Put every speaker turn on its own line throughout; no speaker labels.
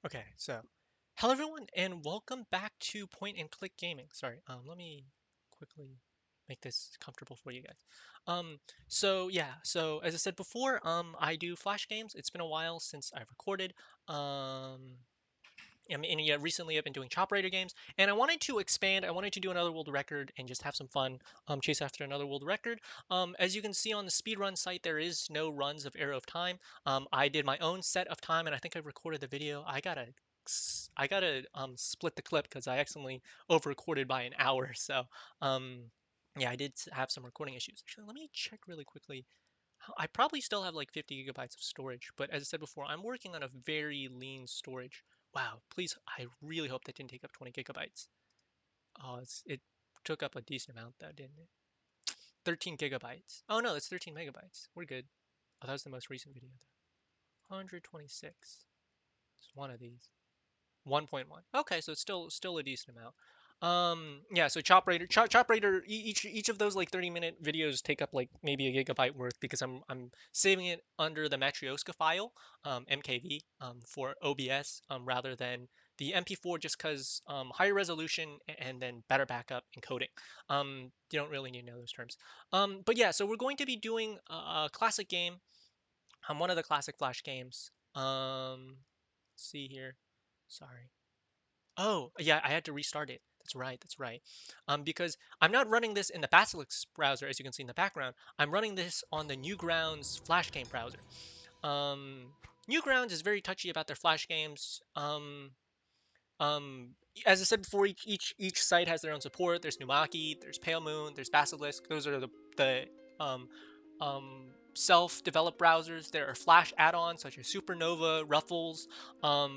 Okay, so hello everyone and welcome back to Point and Click Gaming. Sorry, let me quickly make this comfortable for you guys. So as I said before, I do Flash games. It's been a while since I've recorded. Um, yeah, recently I've been doing Chop Raider games, and I wanted to expand. I wanted to do another world record and just have some fun, chase after another world record. As you can see on the speedrun site, there is no runs of Arrow of Time. I did my own set of time, and I think I recorded the video. I gotta split the clip because I accidentally over-recorded by an hour. So, um, yeah, I did have some recording issues. Actually, let me check really quickly. I probably still have like 50 gigabytes of storage, but as I said before, I'm working on a very lean storage. Wow, please, I really hope that didn't take up 20 gigabytes. It took up a decent amount though, didn't it? 13 gigabytes. Oh no, it's 13 megabytes. We're good. Oh, that was the most recent video though. 126. It's one of these. 1.1. Okay, so it's still a decent amount. Yeah, so Chop Raider, each of those like 30-minute videos take up like maybe a gigabyte worth because I'm saving it under the Matryoshka file, MKV, for OBS, rather than the MP4 just because higher resolution and then better backup encoding. You don't really need to know those terms. But yeah, so we're going to be doing a classic game, one of the classic Flash games. Let's see here. Sorry. Oh, yeah, I had to restart it. That's right, that's right. Because I'm not running this in the Basilisk browser, as you can see in the background. I'm running this on the Newgrounds Flash game browser. Um, Newgrounds is very touchy about their Flash games. Um, as I said before, each site has their own support. There's Numaki, there's Pale Moon, there's Basilisk. Those are the um, self-developed browsers. There are Flash add-ons such as Supernova, Ruffles.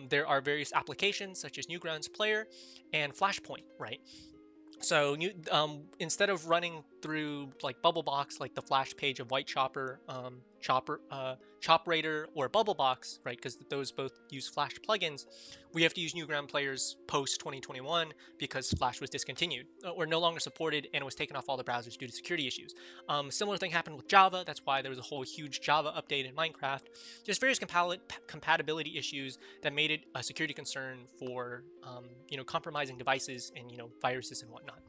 There are various applications such as Newgrounds Player and Flashpoint, right? So instead of running through like Bubblebox, like the Flash page of White Chop Raider, or Bubblebox, right? Because those both use Flash plugins. We have to use Newground Players post 2021 because Flash was discontinued or no longer supported, and it was taken off all the browsers due to security issues. Similar thing happened with Java. That's why there was a whole huge Java update in Minecraft. Just various compatibility issues that made it a security concern for compromising devices and viruses and whatnot.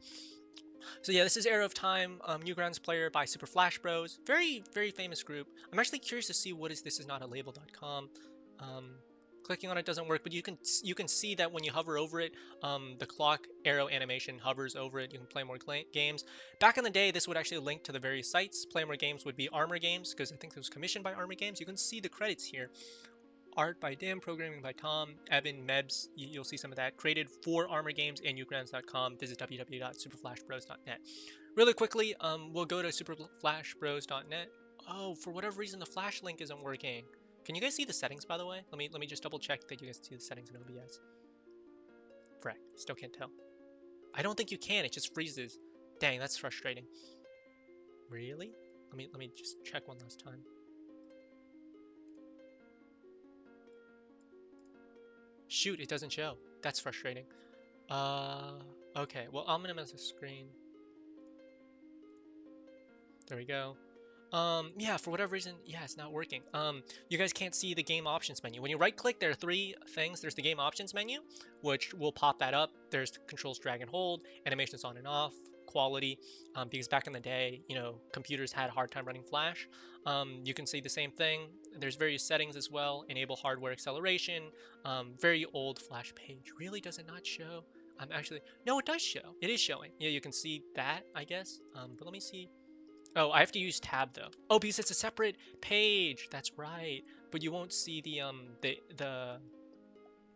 So yeah, this is Arrow of Time, Newgrounds Player by Super Flash Bros. Very famous group. I'm actually curious to see what is this is not a label.com. Um, Clicking on it doesn't work, but you can see that when you hover over it, the clock arrow animation hovers over it. You can play more games. Back in the day, this would actually link to the various sites. Play more games would be Armor Games because I think it was commissioned by Armor Games. You can see the credits here. Art by Dan, programming by Tom, Evan, Mebs. You'll see some of that. Created for Armor Games and newgrounds.com. Visit www.superflashbros.net. Really quickly, we'll go to superflashbros.net. Oh, for whatever reason, the Flash link isn't working. Can you guys see the settings, by the way? Let me just double check that you guys see the settings in OBS. Frack, still can't tell. I don't think you can. It just freezes. Dang, that's frustrating. Really? Let me just check one last time. Shoot, it doesn't show. That's frustrating. Okay. Well, I'll minimize the screen. There we go. Yeah, for whatever reason, yeah, it's not working. You guys can't see the game options menu. When you right click, there are three things. There's the game options menu, which will pop that up. There's controls drag and hold, animations on and off, quality, because back in the day, computers had a hard time running Flash. You can see the same thing. There's various settings as well. Enable hardware acceleration, very old Flash page. Really, does it not show? No, it does show. It is showing. Yeah, you can see that, I guess. But let me see. Oh, I have to use tab though. Oh, because it's a separate page. That's right. But you won't see the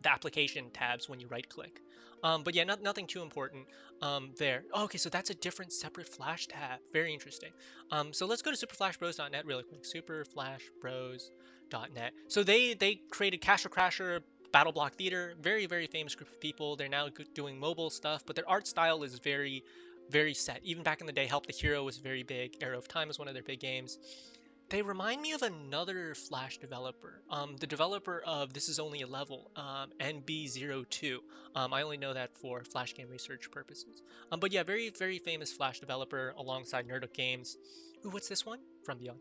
application tabs when you right click. But yeah, nothing too important there. Oh, okay, so that's a different separate Flash tab. Very interesting. So let's go to superflashbros.net really quick. Superflashbros.net. So they created Castle Crasher, Battle Block Theater. Very famous group of people. They're now doing mobile stuff, but their art style is very set. Even back in the day, Help the Hero was very big. Arrow of Time was one of their big games. They remind me of another Flash developer. The developer of This Is Only a Level, NB02. I only know that for Flash game research purposes. But yeah, very famous Flash developer alongside Nerdic Games. Ooh, what's this one? From Beyond.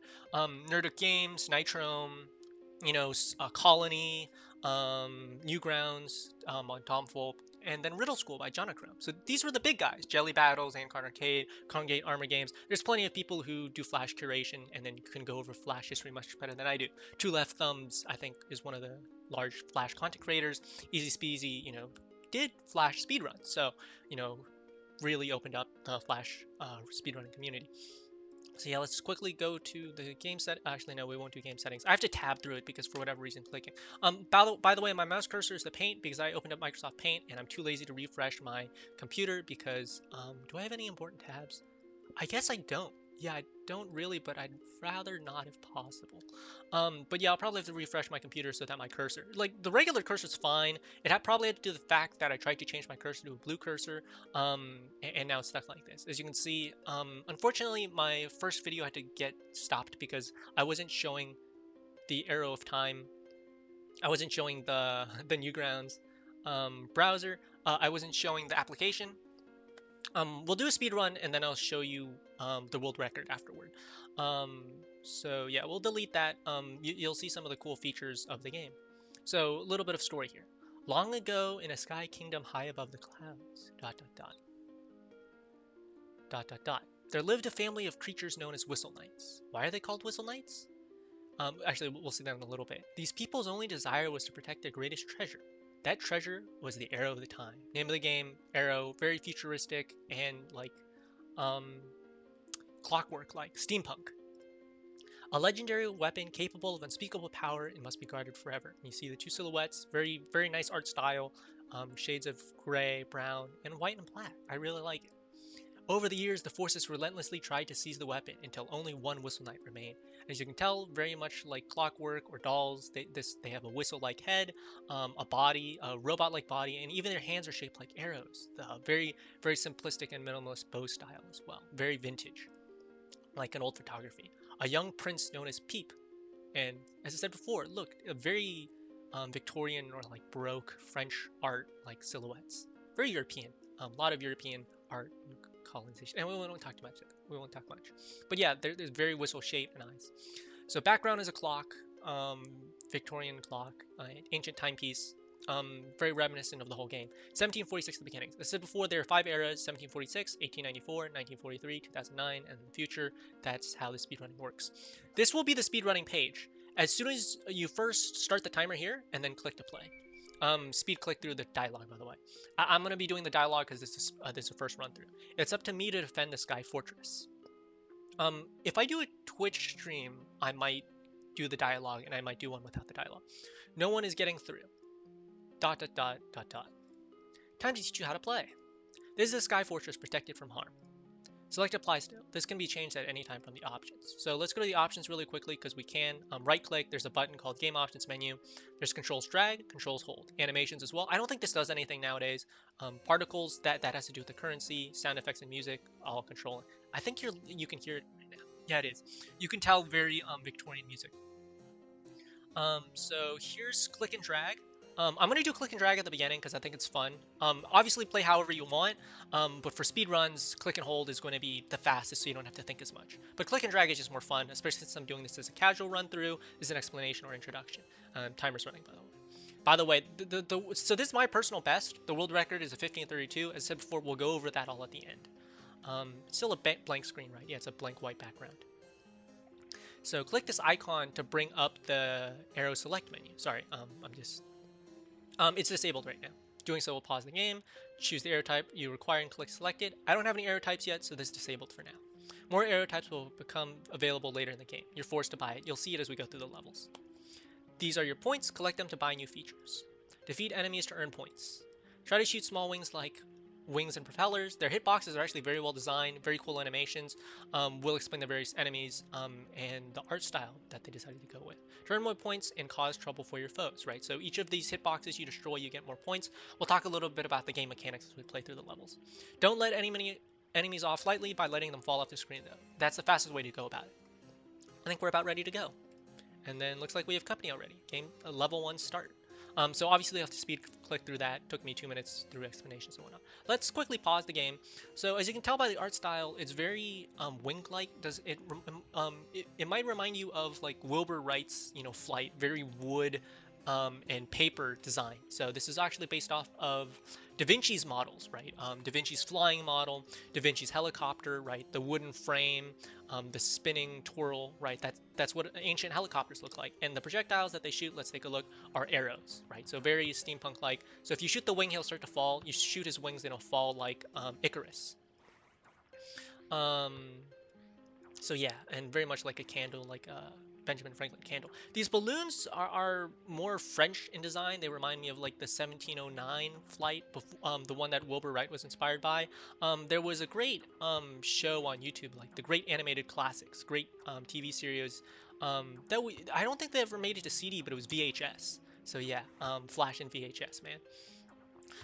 Nerdic Games, Nitrome, Colony. Newgrounds on Tom Fulp, and then Riddle School by Jonachrome. So these were the big guys: Jelly Battles, Ancon Arcade, Congate Armor Games. There's plenty of people who do Flash curation, and then can go over Flash history much better than I do. Two Left Thumbs, I think, is one of the large Flash content creators. Easy Speezy, did Flash speedruns, so really opened up the Flash speedrunning community. So yeah, let's quickly go to the game set. Actually, no, we won't do game settings. I have to tab through it because for whatever reason, clicking. By the way, my mouse cursor is the Paint because I opened up Microsoft Paint and I'm too lazy to refresh my computer because do I have any important tabs? I guess I don't. Yeah, I don't really, but I'd rather not if possible. But yeah, I'll probably have to refresh my computer so that my cursor, like the regular cursor's fine. It probably had to do with the fact that I tried to change my cursor to a blue cursor, and now it's stuck like this. As you can see, unfortunately, my first video had to get stopped because I wasn't showing the arrow of time. I wasn't showing the Newgrounds browser. I wasn't showing the application. We'll do a speed run and then I'll show you the world record afterward. So yeah, we'll delete that. You'll see some of the cool features of the game. So a little bit of story here. Long ago in a sky kingdom high above the clouds, ... There lived a family of creatures known as Whistle Knights. Why are they called Whistle Knights? Actually, we'll see that in a little bit. These people's only desire was to protect their greatest treasure. That treasure was the Arrow of the Time. Name of the game, Arrow, very futuristic and like clockwork, like steampunk. A legendary weapon capable of unspeakable power and must be guarded forever. You see the two silhouettes, very, very nice art style, shades of gray, brown, and white and black. I really like it. Over the years, the forces relentlessly tried to seize the weapon until only one Whistle Knight remained. As you can tell, very much like Clockwork or Dolls, they have a whistle-like head, a body, a robot-like body, and even their hands are shaped like arrows. Very, very simplistic and minimalist bow style as well. Very vintage, like an old photography. A young prince known as Peep, and as I said before, look, a very Victorian or like Baroque French art like silhouettes. Very European. A lot of European art colonization, and we won't talk too much. We won't talk much, but yeah, there's very whistle shape and eyes. So background is a clock, Victorian clock, ancient timepiece, very reminiscent of the whole game. 1746 at the beginning. As I said before, there are 5 eras: 1746, 1894, 1943, 2009, and in the future. That's how the speedrunning works. This will be the speedrunning page. As soon as you first start the timer here, and then click to play. Speed click through the dialogue, by the way. I'm going to be doing the dialogue because this is a first run through. It's up to me to defend the Sky Fortress. If I do a Twitch stream, I might do the dialogue and I might do one without the dialogue. No one is getting through. ... Time to teach you how to play. This is a Sky Fortress protected from harm. Select Apply Still. This can be changed at any time from the options. So let's go to the options really quickly because we can. Right click, there's a button called Game Options menu. There's Controls Drag, Controls Hold. Animations as well. I don't think this does anything nowadays. Particles, that has to do with the currency. Sound effects and music, all controlling. I think you can hear it right now. Yeah, it is. You can tell very Victorian music. So here's click and drag. I'm going to do click and drag at the beginning because I think it's fun. Obviously, play however you want, but for speed runs, click and hold is going to be the fastest so you don't have to think as much. But click and drag is just more fun, especially since I'm doing this as a casual run through, as an explanation or introduction. Timer's running, by the way. By the way, so this is my personal best. The world record is a 15:32. As I said before, we'll go over that all at the end. Still a blank screen, right? Yeah, it's a blank white background. So click this icon to bring up the arrow select menu. Sorry, it's disabled right now. Doing so will pause the game. Choose the arrow type you require and click selected. I don't have any arrow types yet, so this is disabled for now. More arrow types will become available later in the game. You're forced to buy it. You'll see it as we go through the levels. These are your points. Collect them to buy new features. Defeat enemies to earn points. Try to shoot small wings like wings and propellers. Their hitboxes are actually very well designed, very cool animations. We'll explain the various enemies and the art style that they decided to go with. To earn more points and cause trouble for your foes, right? So each of these hitboxes you destroy, you get more points. We'll talk a little bit about the game mechanics as we play through the levels. Don't let enemies off lightly by letting them fall off the screen, though. That's the fastest way to go about it. I think we're about ready to go. And then looks like we have company already. Game level 1 start. So obviously I have to speed click through that. Took me 2 minutes through explanations and whatnot. Let's quickly pause the game. So as you can tell by the art style, it's very wing-like. It might remind you of like Wilbur Wright's Flight, very wood, and paper design. So this is actually based off of Da Vinci's models, right? Da Vinci's flying model, Da Vinci's helicopter, right? The wooden frame, the spinning twirl, right? That's what ancient helicopters look like. And the projectiles that they shoot, let's take a look, are arrows, right? So very steampunk-like. So if you shoot the wing, he'll start to fall. You shoot his wings, then he'll fall like Icarus. Um, so yeah, and very much like a candle, like a Benjamin Franklin candle. These balloons are more French in design. They remind me of like the 1709 flight, the one that Wilbur Wright was inspired by. There was a great show on YouTube, like the Great Animated Classics, great TV series. I don't think they ever made it to CD, but it was VHS. So yeah, Flash and VHS, man.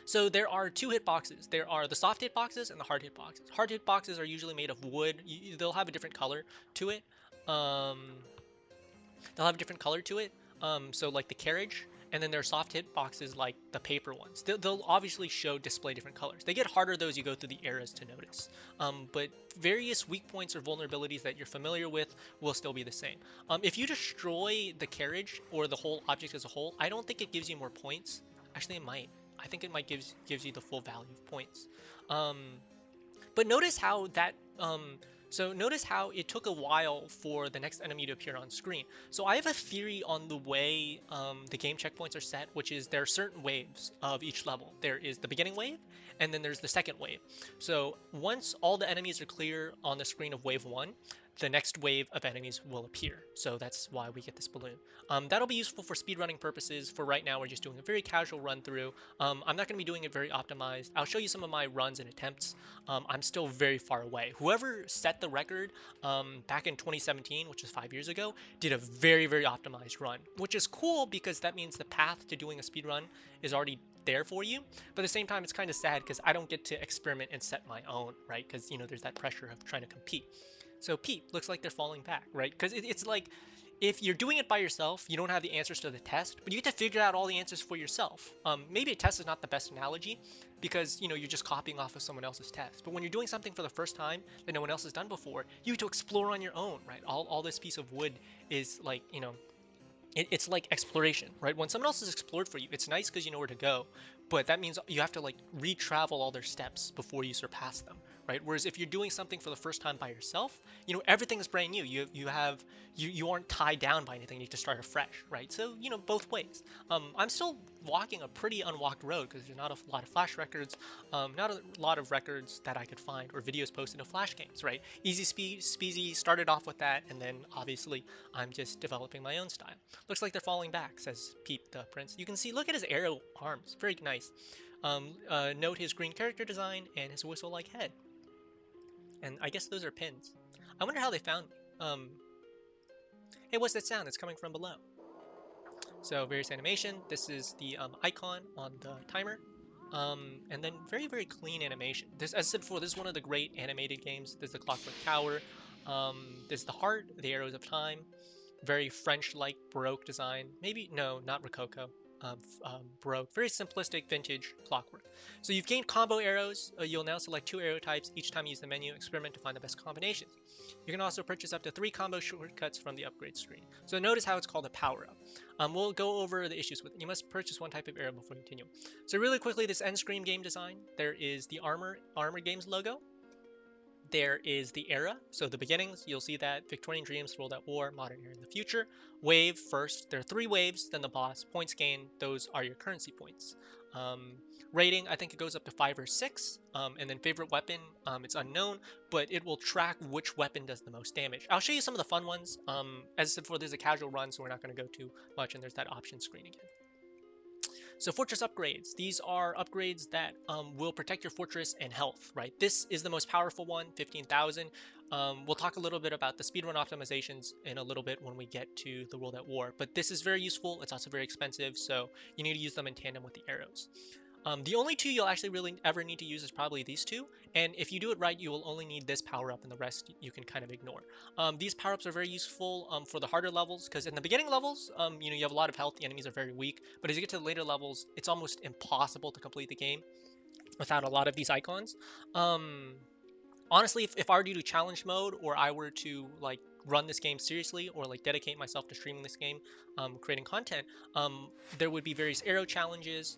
So there are two hitboxes. There are the soft hitboxes and the hard hitboxes. Hard hitboxes are usually made of wood. They'll have a different color to it. Um, they'll have a different color to it. So like the carriage, and then there are soft hitboxes like the paper ones. They'll obviously display different colors. They get harder though as you go through the eras to notice. But various weak points or vulnerabilities that you're familiar with will still be the same. If you destroy the carriage or the whole object as a whole, I don't think it gives you more points. Actually, it might. I think it might gives you the full value of points. But notice how that so notice how it took a while for the next enemy to appear on screen. So I have a theory on the way the game checkpoints are set, which is there are certain waves of each level. There is the beginning wave, and then there's the second wave. So once all the enemies are clear on the screen of wave 1, the next wave of enemies will appear. So that's why we get this balloon. That'll be useful for speedrunning purposes. For right now, we're just doing a very casual run through. I'm not going to be doing it very optimized. I'll show you some of my runs and attempts. I'm still very far away. Whoever set the record back in 2017, which is 5 years ago, did a very, very optimized run, which is cool because that means the path to doing a speedrun is already there for you. But at the same time, it's kind of sad because I don't get to experiment and set my own, right? Because, you know, there's that pressure of trying to compete. So Pete looks like they're falling back, right? Because it's like if you're doing it by yourself, you don't have the answers to the test, but you get to figure out all the answers for yourself. Maybe a test is not the best analogy because, you know, you're just copying off of someone else's test. But when you're doing something for the first time that no one else has done before, you get to explore on your own, right? All this piece of wood is like, you know, it's like exploration, right? When someone else has explored for you, it's nice because you know where to go, but that means you have to like retravel all their steps before you surpass them, right? Whereas if you're doing something for the first time by yourself, you know, everything is brand new. You aren't tied down by anything. You need to start afresh, right? So, you know, both ways. I'm still walking a pretty unwalked road because there's not a lot of Flash records, not a lot of records that I could find or videos posted of Flash games, right? Easy Speezy started off with that, and then obviously I'm just developing my own style. Looks like they're falling back, says Peep the Prince. You can see, look at his arrow arms, very nice. Note his green character design and his whistle-like head. And I guess those are pins. I wonder how they found me. Hey, what's that sound? It's coming from below. So various animation. This is the icon on the timer. And then very, very clean animation. This, as I said before, this is one of the great animated games. There's the Clockwork Tower. There's the Heart, the Arrows of Time. Very French-like Baroque design. Maybe, no, not Rococo. Baroque. Very simplistic vintage clockwork. So you've gained combo arrows. You'll now select 2 arrow types each time you use the menu. Experiment to find the best combinations. You can also purchase up to 3 combo shortcuts from the upgrade screen. So notice how it's called a power-up. We'll go over the issues with it. You must purchase 1 type of arrow before you continue. So really quickly, this end screen game design. There is the Armor Games logo. There is the era, so the beginnings, you'll see that Victorian Dreams, World at War, Modern Era in the Future. Wave first, there are 3 waves, then the boss. Points gained, those are your currency points. Rating, I think it goes up to 5 or 6, and then favorite weapon, it's unknown, but it will track which weapon does the most damage. I'll show you some of the fun ones. As I said before, there's a casual run, so we're not going to go too much, and there's that option screen again. So fortress upgrades. These are upgrades that will protect your fortress and health, right? This is the most powerful one, 15,000. We'll talk a little bit about the speedrun optimizations in a little bit when we get to the World at War, but this is very useful. It's also very expensive, so you need to use them in tandem with the arrows. The only 2 you'll actually really ever need to use is probably these 2, and if you do it right, you will only need this power-up, and the rest you can kind of ignore. These power-ups are very useful for the harder levels, because in the beginning levels, you know, you have a lot of health, the enemies are very weak, but as you get to the later levels, it's almost impossible to complete the game without a lot of these icons. Honestly, if I were to do challenge mode, or I were to, like, run this game seriously or like dedicate myself to streaming this game, creating content, there would be various arrow challenges,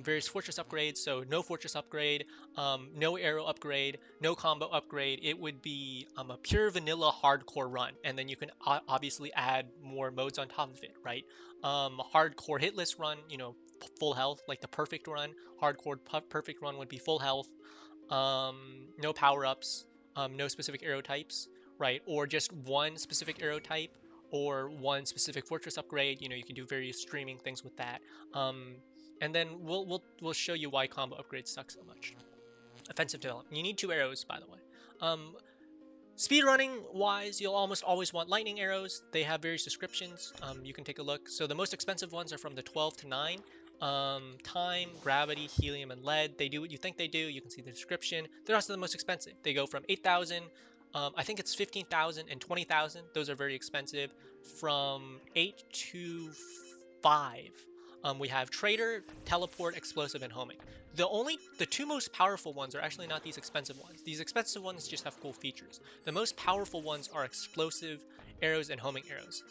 various fortress upgrades. So no fortress upgrade, no arrow upgrade, no combo upgrade. It would be a pure vanilla hardcore run, and then you can obviously add more modes on top of it, right? Hardcore hitless run, you know, full health, like the perfect run. Hardcore perfect run would be full health, no power ups, no specific arrow types, right? Or just one specific arrow type or one specific fortress upgrade. You know, you can do various streaming things with that. And then we'll show you why combo upgrades suck so much. Offensive development. You need 2 arrows, by the way. Speedrunning wise, you'll almost always want lightning arrows. They have various descriptions. You can take a look. So the most expensive ones are from the 12 to 9. Time, gravity, helium, and lead. They do what you think they do. You can see the description. They're also the most expensive. They go from 8,000, I think it's 15,000 and 20,000. Those are very expensive. From 8 to 5. We have Trader, Teleport, Explosive, and Homing. The 2 most powerful ones are actually not these expensive ones. These expensive ones just have cool features. The most powerful ones are Explosive arrows and Homing arrows.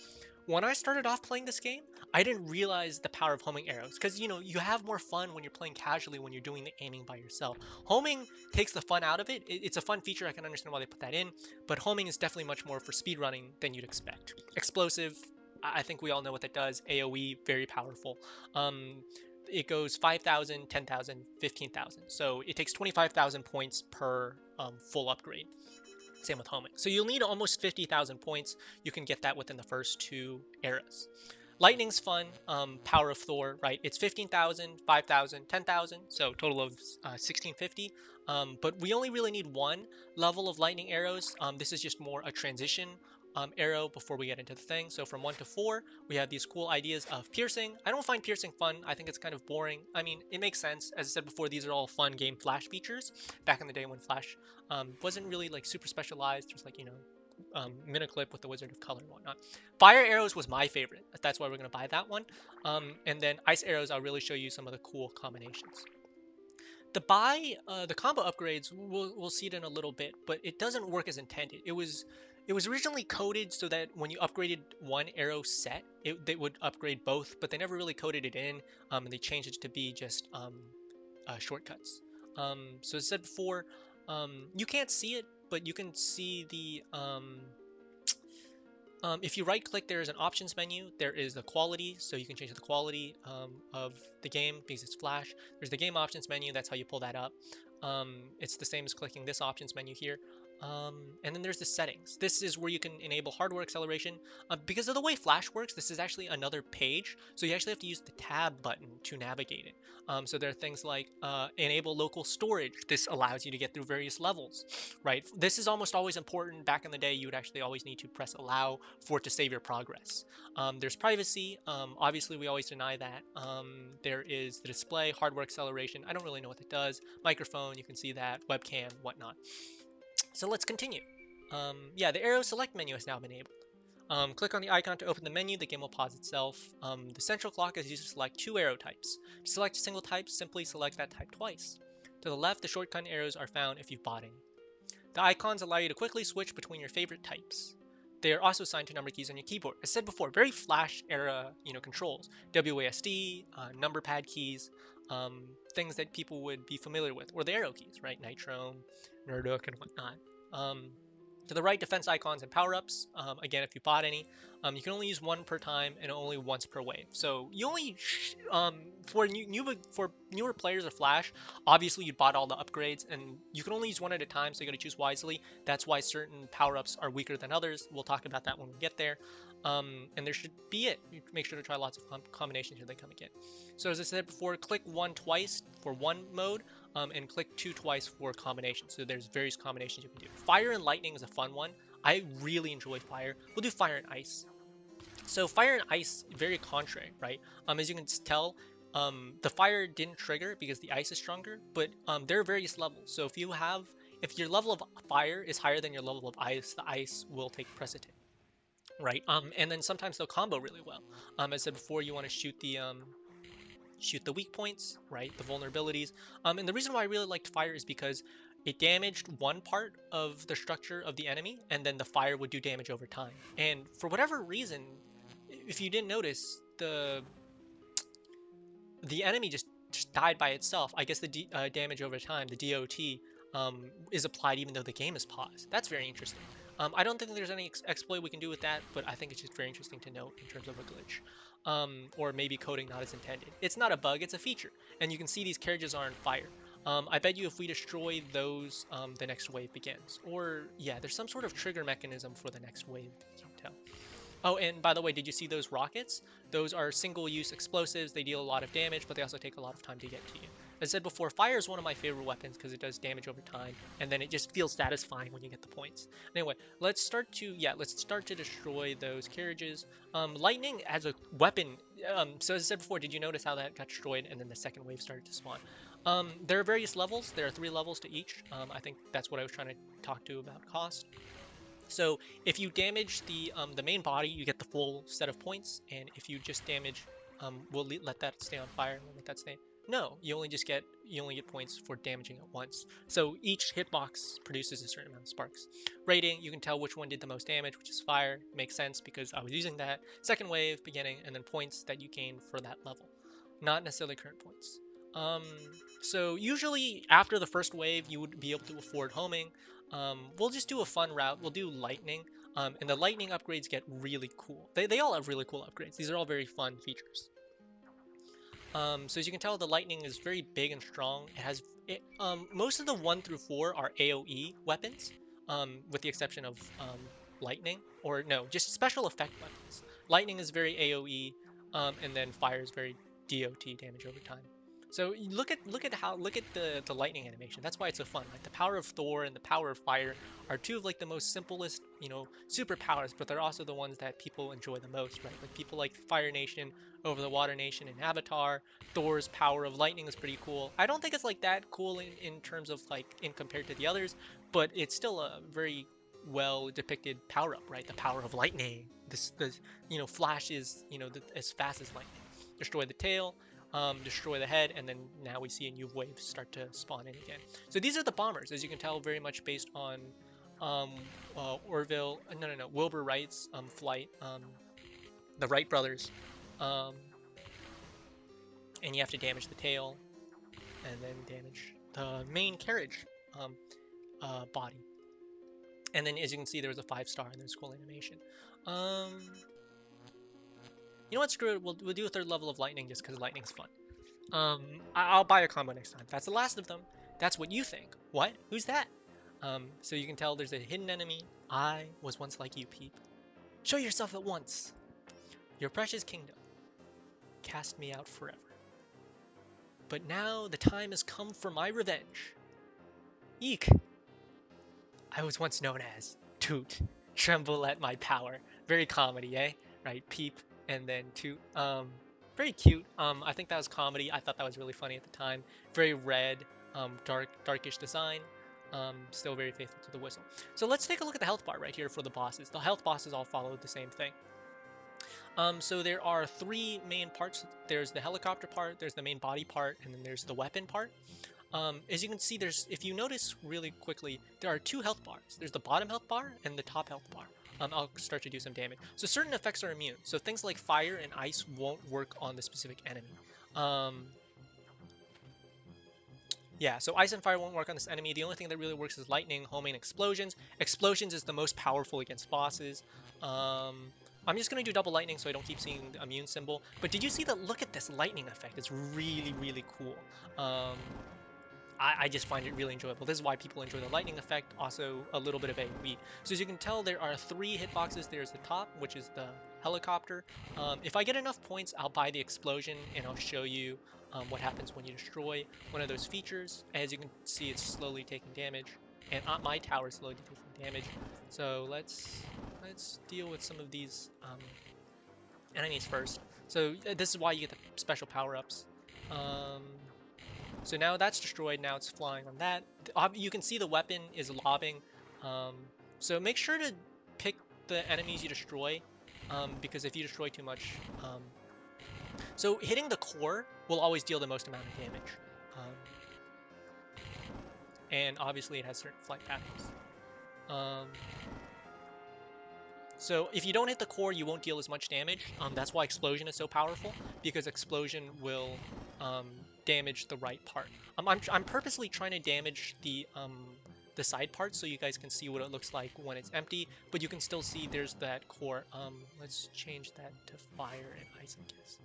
When I started off playing this game, I didn't realize the power of homing arrows because, you know, you have more fun when you're playing casually when you're doing the aiming by yourself. Homing takes the fun out of it. It's a fun feature. I can understand why they put that in, but homing is definitely much more for speedrunning than you'd expect. Explosive, I think we all know what that does. AoE, very powerful. It goes 5,000, 10,000, 15,000. So it takes 25,000 points per full upgrade. Same with homing. So you'll need almost 50,000 points. You can get that within the first 2 eras. Lightning's fun. Power of Thor, right? It's 15,000, 5,000, 10,000. So total of 1,650. But we only really need 1 level of lightning arrows. This is just more a transition arrow before we get into the thing. So from 1 to 4, we have these cool ideas of piercing. I don't find piercing fun. I think it's kind of boring. I mean, it makes sense. As I said before, these are all fun game Flash features. Back in the day when Flash wasn't really like super specialized, just like, you know, Miniclip with the Wizard of Color and whatnot. Fire arrows was my favorite. That's why we're going to buy that one. And then ice arrows, I'll really show you some of the cool combinations. The combo upgrades, we'll see it in a little bit, but it doesn't work as intended. It was originally coded so that when you upgraded one arrow set, they would upgrade both, but they never really coded it in, and they changed it to be just shortcuts. So as I said before, you can't see it, but you can see the if you right click, there is an options menu. There is the quality, so you can change the quality of the game because it's Flash. There's the game options menu. That's how you pull that up. It's the same as clicking this options menu here. And then there's the settings. This is where you can enable hardware acceleration. Because of the way Flash works, this is actually another page, so you actually have to use the tab button to navigate it. So there are things like enable local storage. This allows you to get through various levels, right? This is almost always important. Back in the day, you would actually always need to press allow for it to save your progress. There's privacy. Obviously, we always deny that. There is the display, hardware acceleration. I don't really know what it does. Microphone, you can see that. Webcam, whatnot. So let's continue. Yeah, the arrow select menu has now been enabled. Click on the icon to open the menu. The game will pause itself. The central clock is used to select 2 arrow types. To select a single type, simply select that type twice. To the left, the shortcut arrows are found if you've bought any. The icons allow you to quickly switch between your favorite types. They are also assigned to number keys on your keyboard. As said before, very Flash era, controls. WASD, number pad keys, things that people would be familiar with, or the arrow keys, right? Nitro, Nerduk, and whatnot. To the right, defense icons and power-ups. Again, if you bought any, you can only use 1 per time and only once per wave. So you only, for newer players of Flash, obviously you bought all the upgrades, and you can only use 1 at a time, so you got to choose wisely. That's why certain power-ups are weaker than others. We'll talk about that when we get there. And there should be it. Make sure to try lots of combinations should they come again. So as I said before, click 1 twice for one mode, and click 2 twice for combinations. So there's various combinations you can do. Fire and lightning is a fun one. I really enjoy fire. We'll do fire and ice. So fire and ice, very contrary, right? As you can tell, the fire didn't trigger because the ice is stronger, but there are various levels. So if your level of fire is higher than your level of ice, the ice will take precedent, right? And then sometimes they'll combo really well. As I said before, you want to shoot the shoot the weak points, right, the vulnerabilities. And the reason why I really liked fire is because it damaged one part of the structure of the enemy, and then the fire would do damage over time. And for whatever reason, if you didn't notice, the enemy just died by itself. I guess the damage over time, the DOT, is applied even though the game is paused. That's very interesting. I don't think there's any exploit we can do with that, but I think it's just very interesting to note in terms of a glitch. Or maybe coding not as intended. It's not a bug, it's a feature. And you can see these carriages are on fire. I bet you if we destroy those, the next wave begins. Or, yeah, there's some sort of trigger mechanism for the next wave, you can tell. Oh, and by the way, did you see those rockets? Those are single-use explosives. They deal a lot of damage, but they also take a lot of time to get to you. As I said before, fire is one of my favorite weapons because it does damage over time, and then it just feels satisfying when you get the points. Anyway, let's start to destroy those carriages. Lightning as a weapon. So as I said before, did you notice how that got destroyed and then the second wave started to spawn? There are various levels. There are 3 levels to each. I think that's what I was trying to talk to about cost. So if you damage the main body, you get the full set of points, and if you just damage, we'll let that stay on fire. We'll let that stay. No, you only get points for damaging it once. So each hitbox produces a certain amount of sparks. Rating, you can tell which one did the most damage, which is fire. Makes sense because I was using that. Second wave, beginning, and then points that you gain for that level, not necessarily current points. So usually after the first wave, you would be able to afford homing. We'll just do a fun route. We'll do lightning, and the lightning upgrades get really cool. They all have really cool upgrades. These are all very fun features. So as you can tell, the lightning is very big and strong. Most of the 1 through 4 are AoE weapons, with the exception of lightning, or no, just special effect weapons. Lightning is very AoE, and then fire is very DOT, damage over time. So look at the lightning animation. That's why it's so fun. Like the power of Thor and the power of fire are 2 of like the most simplest, superpowers, but they're also the ones that people enjoy the most, right? Like people like Fire Nation over the Water Nation in Avatar. Thor's power of lightning is pretty cool. I don't think it's like that cool in terms of like in compared to the others, but it's still a very well depicted power up, right? The power of lightning. Flash is as fast as lightning. Destroy the tail. Destroy the head, and then now we see a new wave start to spawn in again. So these are the bombers, as you can tell, very much based on Wilbur Wright's flight, the Wright brothers, and you have to damage the tail, and then damage the main carriage body. And then, as you can see, there was a 5-star, and there's cool animation. You know what, screw it, we'll do a 3rd level of lightning just because lightning's fun. I'll buy a combo next time. That's the last of them. That's what you think. What? Who's that? So you can tell there's a hidden enemy. I was once like you, Peep. Show yourself at once. Your precious kingdom. Cast me out forever. But now the time has come for my revenge. Eek. I was once known as Toot. Tremble at my power. Very comedy, eh? Right, Peep. And then Toot, very cute. I think that was comedy. I thought that was really funny at the time. Very red, darkish design. Still very faithful to the whistle. So let's take a look at the health bar right here for the bosses. The health bosses all follow the same thing. So there are 3 main parts. There's the helicopter part, there's the main body part, and then there's the weapon part. As you can see, if you notice really quickly, there are 2 health bars. There's the bottom health bar and the top health bar. I'll start to do some damage. So certain effects are immune. So things like fire and ice won't work on the specific enemy. Yeah, so ice and fire won't work on this enemy. The only thing that really works is lightning, homing, explosions. Explosions is the most powerful against bosses. I'm just going to do double lightning so I don't keep seeing the immune symbol. But did you see that? Look at this lightning effect. It's really, really cool. I just find it really enjoyable. This is why people enjoy the lightning effect, also a little bit of AoE. So as you can tell, there are 3 hitboxes. There's the top, which is the helicopter. If I get enough points, I'll buy the explosion, and I'll show you what happens when you destroy one of those features. As you can see, it's slowly taking damage, and my tower is slowly taking damage. So let's deal with some of these enemies first. So this is why you get the special power-ups. So now that's destroyed, now it's flying on that. You can see the weapon is lobbing. So make sure to pick the enemies you destroy, because if you destroy too much... So hitting the core will always deal the most amount of damage. And obviously it has certain flight patterns. So if you don't hit the core, you won't deal as much damage. That's why Explosion is so powerful, because Explosion will damage the right part. I'm purposely trying to damage the side parts so you guys can see what it looks like when it's empty, but you can still see there's that core. Let's change that to fire and ice, I guess.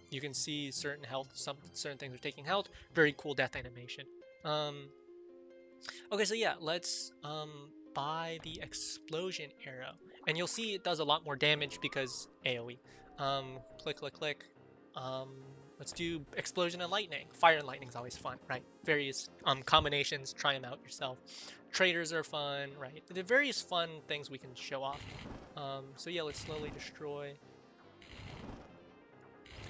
You can see certain health, certain things are taking health. Very cool death animation. Okay, so yeah, let's buy the explosion arrow, and you'll see it does a lot more damage because AoE. Click, click, click. Let's do explosion and lightning. Fire and lightning is always fun, right? Various combinations, try them out yourself. Traders are fun, right? The various fun things we can show off. So yeah, let's slowly destroy.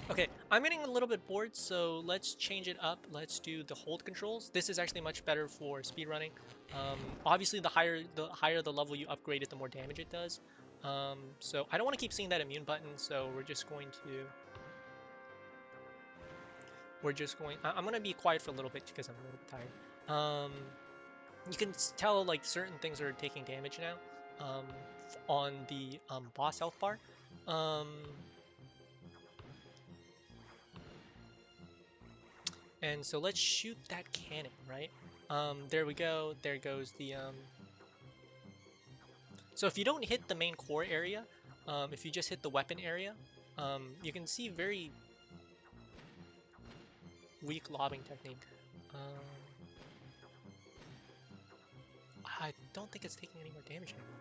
Okay, I'm getting a little bit bored, so let's change it up. Let's do the hold controls. This is actually much better for speedrunning. Obviously, the higher the level you upgrade it, the more damage it does. So I don't want to keep seeing that immune button, so we're just going to... I'm going to be quiet for a little bit because I'm a little bit tired. You can tell like certain things are taking damage now on the boss health bar. And so let's shoot that cannon, right? There we go. There goes the... So if you don't hit the main core area, if you just hit the weapon area, you can see very weak lobbing technique. I don't think it's taking any more damage anymore.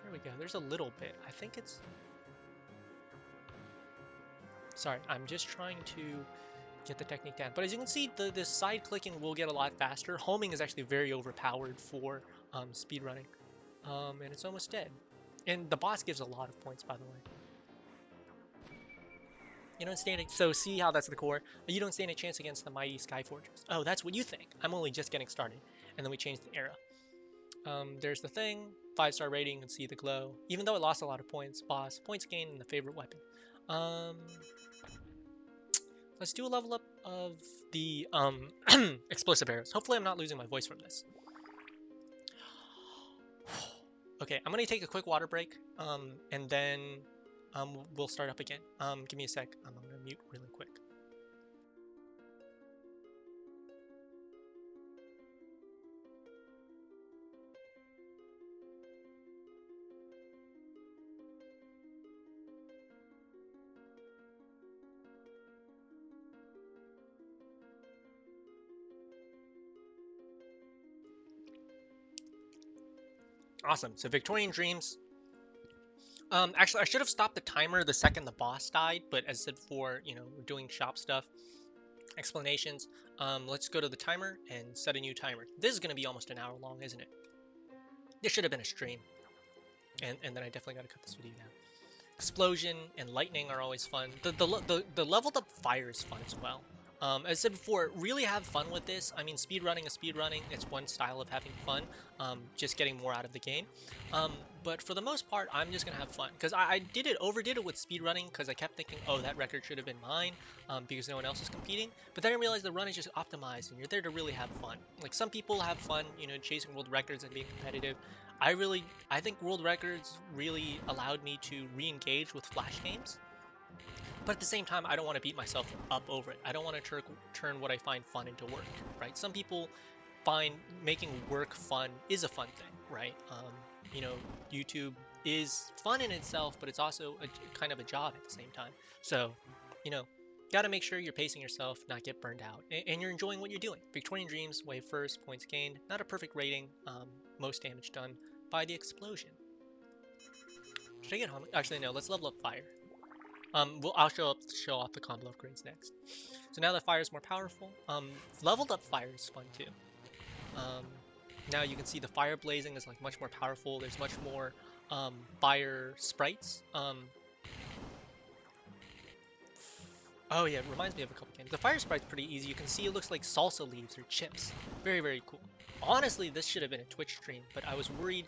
There we go. There's a little bit. I think it's... Sorry, I'm just trying to get the technique down. But as you can see, the side clicking will get a lot faster. Homing is actually very overpowered for speedrunning. And it's almost dead. And the boss gives a lot of points, by the way. You don't stand a... So see how that's the core? You don't stand a chance against the mighty Sky Fortress. Oh, that's what you think. I'm only just getting started. And then we changed the era. There's the thing. 5-star rating, you can see the glow. Even though it lost a lot of points, boss, points gained, and the favorite weapon. Let's do a level up of the explosive arrows. Hopefully I'm not losing my voice from this. Okay, I'm gonna take a quick water break, and then we'll start up again. Give me a sec. I'm gonna mute really quick. Awesome. So Victorian Dreams. Actually, I should have stopped the timer the second the boss died, but as I said before, you know, we're doing shop stuff, explanations. Let's go to the timer and set a new timer. This is going to be almost an hour long, isn't it? This should have been a stream. And then I definitely got to cut this video down. Explosion and lightning are always fun. The leveled up fire is fun as well. As I said before, really have fun with this. I mean, speedrunning is speedrunning. It's one style of having fun, just getting more out of the game. But for the most part, I'm just going to have fun. Because I overdid it with speedrunning because I kept thinking, oh, that record should have been mine because no one else is competing. But then I realized the run is just optimized and you're there to really have fun. Like, some people have fun, you know, chasing world records and being competitive. I think world records really allowed me to re-engage with Flash games. But at the same time, I don't want to beat myself up over it. I don't want to turn what I find fun into work, right? Some people find making work fun is a fun thing, right? You know, YouTube is fun in itself, but it's also kind of a job at the same time. So, you know, got to make sure you're pacing yourself, not get burned out, and you're enjoying what you're doing. Victorian Dreams, wave first, points gained. Not a perfect rating, most damage done by the explosion. Should I get home? Actually, no, let's level up fire. I'll show off the combo upgrades next. So now that fire is more powerful, leveled up fire is fun too. Now you can see the fire blazing is like much more powerful. There's much more fire sprites. Oh yeah, it reminds me of a couple games. The fire sprite's pretty easy. You can see it looks like salsa leaves or chips. Very, very cool. Honestly, this should have been a Twitch stream, but I was worried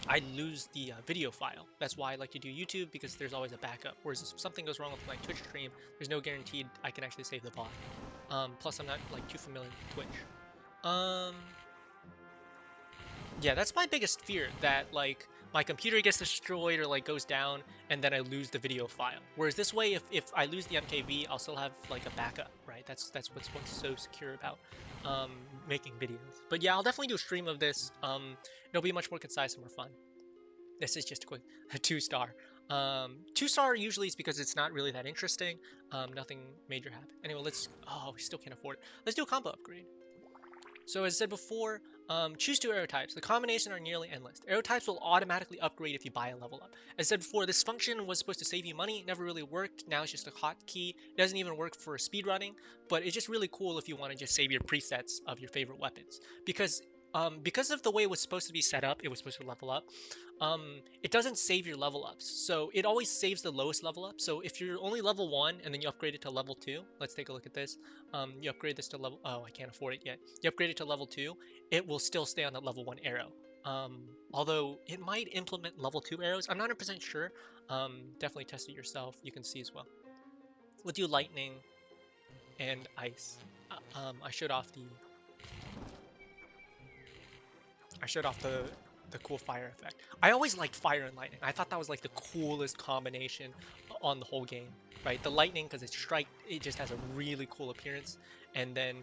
I lose the video file. That's why I like to do YouTube, because there's always a backup. Whereas if something goes wrong with my Twitch stream, there's no guaranteed I can actually save the VOD. Plus, I'm not like too familiar with Twitch. Yeah, that's my biggest fear, that like my computer gets destroyed or like goes down and then I lose the video file. Whereas this way, if I lose the MKV, I'll still have like a backup, right? That's what's so secure about making videos. But yeah, I'll definitely do a stream of this. It'll be much more concise and more fun. This is just a quick 2-star. 2-star usually is because it's not really that interesting. Nothing major happened. Anyway, oh, we still can't afford it. Let's do a combo upgrade. So as I said before, choose 2 arrow types. The combination are nearly endless. Arrow types will automatically upgrade if you buy a level up. As I said before, this function was supposed to save you money. It never really worked. Now it's just a hotkey. It doesn't even work for speedrunning, but it's just really cool if you want to just save your presets of your favorite weapons. Because of the way it was supposed to be set up, it was supposed to level up. It doesn't save your level ups. So it always saves the lowest level up. So if you're only level 1 and then you upgrade it to level 2, let's take a look at this. You upgrade this to level, oh, I can't afford it yet. You upgrade it to level 2, it will still stay on the level 1 arrow. Although it might implement level 2 arrows. I'm not 100% sure. Definitely test it yourself. You can see as well. We'll do lightning and ice. I showed off the cool fire effect. I always liked fire and lightning. I thought that was like the coolest combination on the whole game, right? The lightning, because it just has a really cool appearance. And then,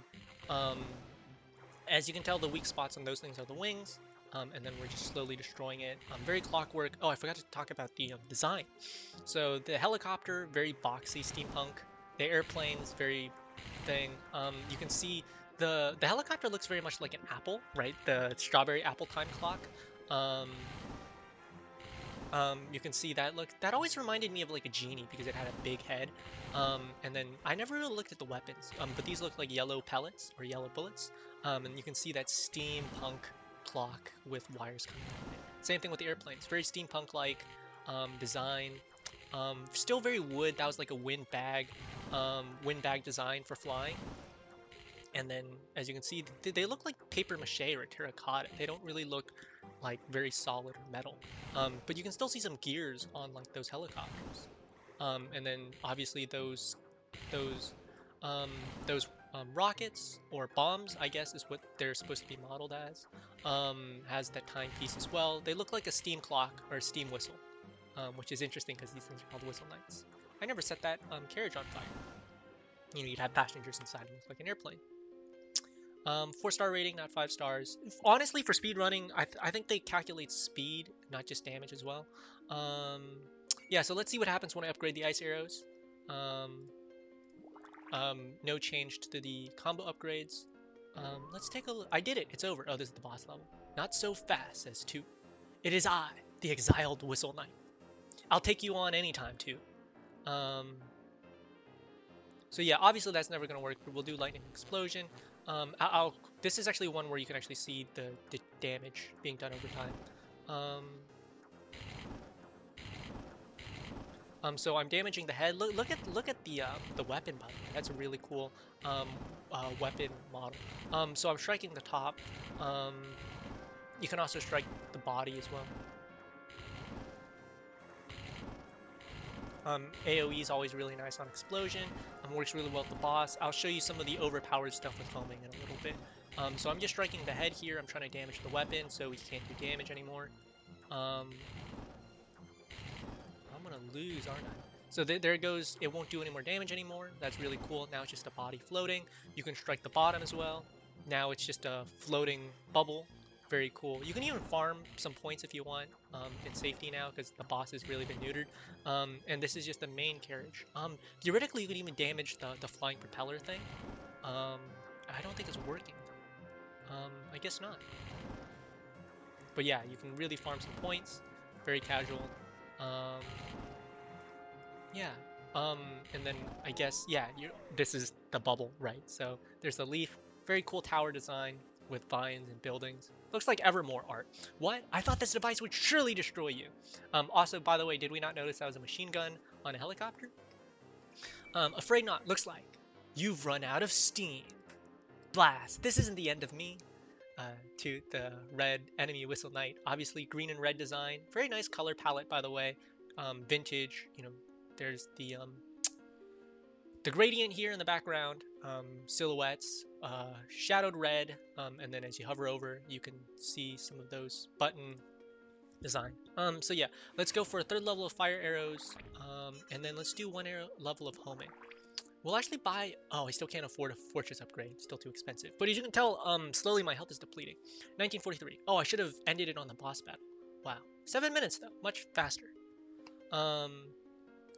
as you can tell, the weak spots on those things are the wings. And then we're just slowly destroying it. Very clockwork. Oh, I forgot to talk about the design. So the helicopter, very boxy, steampunk. The airplanes, very thing. You can see the helicopter looks very much like an apple, right? The strawberry apple time clock. You can see that look. That always reminded me of like a genie because it had a big head. And then I never really looked at the weapons, but these look like yellow pellets or yellow bullets. And you can see that steampunk clock with wires coming out of it. Same thing with the airplanes. Very steampunk-like design. Still very wood. That was like a windbag design for flying. And then, as you can see, they look like paper mache or terracotta. They don't really look like very solid or metal. But you can still see some gears on like those helicopters. And then obviously those rockets or bombs, I guess, is what they're supposed to be modeled as. Has that timepiece as well. They look like a steam clock or a steam whistle, which is interesting because these things are called whistle knights. I never set that carriage on fire. You know, you'd have passengers inside and look like an airplane. 4-star rating, not 5 stars. Honestly, for speed running, I think they calculate speed, not just damage as well. Yeah, so let's see what happens when I upgrade the ice arrows. No change to the combo upgrades. Let's take a look. I did it. It's over. Oh, this is the boss level. Not so fast, says 2. It is I, the exiled Whistle Knight. I'll take you on anytime, too. So yeah, obviously that's never going to work, but we'll do Lightning Explosion. This is actually one where you can actually see the damage being done over time. So I'm damaging the head. Look at the weapon, by the way. That's a really cool weapon model. So I'm striking the top. You can also strike the body as well. AoE is always really nice on explosion. Works really well with the boss. I'll show you some of the overpowered stuff with homing in a little bit. So I'm just striking the head here. I'm trying to damage the weapon so he can't do damage anymore. I'm gonna lose, aren't I? So there it goes. It won't do any more damage anymore. That's really cool. Now it's just a body floating. You can strike the bottom as well. Now it's just a floating bubble. Very cool. You can even farm some points if you want in safety now because the boss has really been neutered. And this is just the main carriage. Theoretically, you could even damage the flying propeller thing. I don't think it's working. I guess not. But yeah, you can really farm some points. Very casual. Yeah. And then I guess, yeah, this is the bubble, right? So there's the leaf. Very cool tower design with vines and buildings. Looks like Evermore art. What? I thought this device would surely destroy you. Also, by the way, did we not notice that was a machine gun on a helicopter? Afraid not. Looks like you've run out of steam. Blast. This isn't the end of me. to the red enemy Whistle Knight. Obviously, green and red design. Very nice color palette, by the way. Vintage. You know, there's the gradient here in the background, silhouettes, shadowed red, and then as you hover over, you can see some of those button design. So yeah, let's go for a third level of fire arrows, and then let's do one arrow level of homing. We'll actually buy. Oh, I still can't afford a fortress upgrade. It's still too expensive. But as you can tell, slowly my health is depleting. 1943. Oh, I should have ended it on the boss battle. Wow, 7 minutes though, much faster.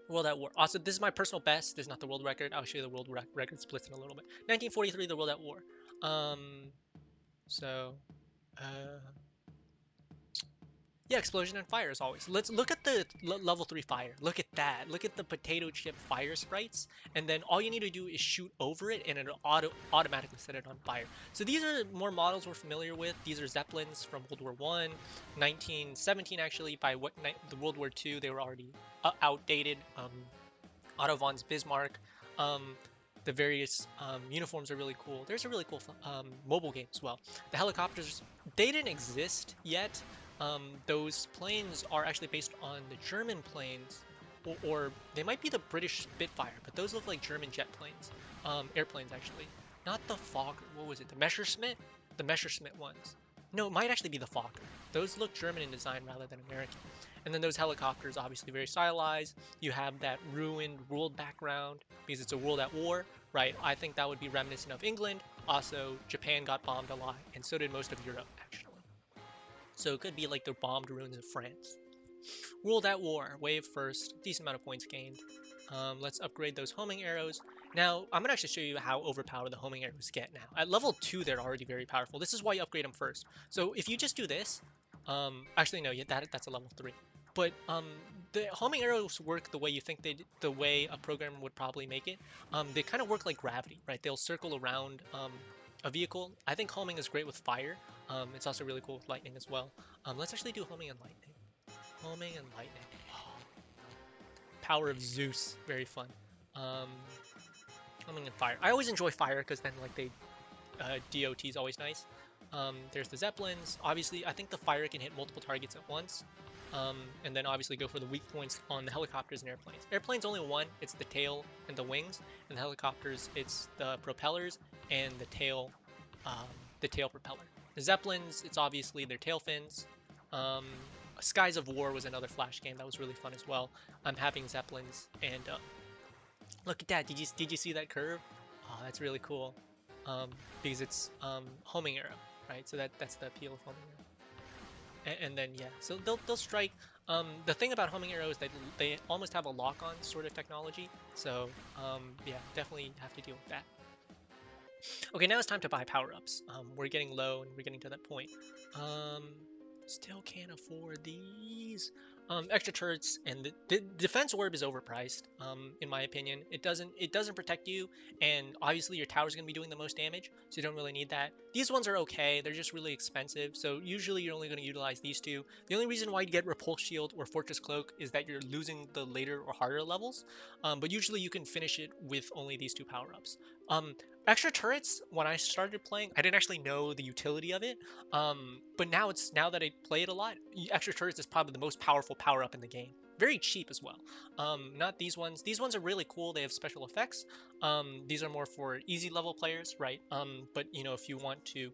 World at War. Also, this is my personal best. This is not the world record. I'll show you the world record splits in a little bit. 1943, the World at War. So, uh, yeah, explosion and fire as always. Let's look at the level 3 fire. Look at that. Look at the potato chip fire sprites. And then all you need to do is shoot over it and it'll automatically set it on fire. So these are more models we're familiar with. These are Zeppelins from World War I. 1917 actually. By the World War II, they were already outdated. Otto von's Bismarck. The various uniforms are really cool. There's a really cool mobile game as well. The helicopters, they didn't exist yet. Those planes are actually based on the German planes, or they might be the British Spitfire, but those look like German jet planes, airplanes actually. Not the Fokker, what was it, the Messerschmitt? The Messerschmitt ones. No, it might actually be the Fokker. Those look German in design rather than American. And then those helicopters, obviously very stylized. You have that ruined world background because it's a world at war, right? I think that would be reminiscent of England. Also, Japan got bombed a lot, and so did most of Europe, actually. So it could be like the bombed ruins of France. World at War, wave first, decent amount of points gained. Let's upgrade those homing arrows. Now, I'm going to actually show you how overpowered the homing arrows get now. At level 2, they're already very powerful. This is why you upgrade them first. So if you just do this, actually no, that's a level 3. But the homing arrows work the way you think the way a programmer would probably make it. They kind of work like gravity, right? They'll circle around a vehicle. I think homing is great with fire. It's also really cool with lightning as well. Let's actually do homing and lightning. Homing and lightning. Oh. Power of Zeus, very fun. Homing and fire. I always enjoy fire because then like DOT is always nice. There's the Zeppelins. Obviously, I think the fire can hit multiple targets at once. And then obviously go for the weak points on the helicopters and airplanes. Airplanes only one, it's the tail and the wings, and the helicopters, it's the propellers and the tail propeller. The Zeppelins, it's obviously their tail fins. Skies of War was another Flash game that was really fun as well. I'm having Zeppelins, and look at that. Did you see that curve? Oh, that's really cool. Because it's homing arrow, right? So that's the appeal of homing arrow. And then yeah, so they'll strike. The thing about homing arrows is that they almost have a lock-on sort of technology. So yeah, definitely have to deal with that. Okay, now it's time to buy power-ups. We're getting low and we're getting to that point. Still can't afford these. Extra turrets, and the defense orb is overpriced, in my opinion. It doesn't protect you, and obviously your tower's gonna be doing the most damage, so you don't really need that. These ones are okay, they're just really expensive, so usually you're only gonna utilize these two. The only reason why you get Repulse Shield or Fortress Cloak is that you're losing the later or harder levels, but usually you can finish it with only these two power-ups. Extra turrets, when I started playing, I didn't actually know the utility of it, but now that I play it a lot, extra turrets is probably the most powerful power-up in the game. Very cheap as well. Not these ones. These ones are really cool. They have special effects. These are more for easy level players, right? But you know, if you want to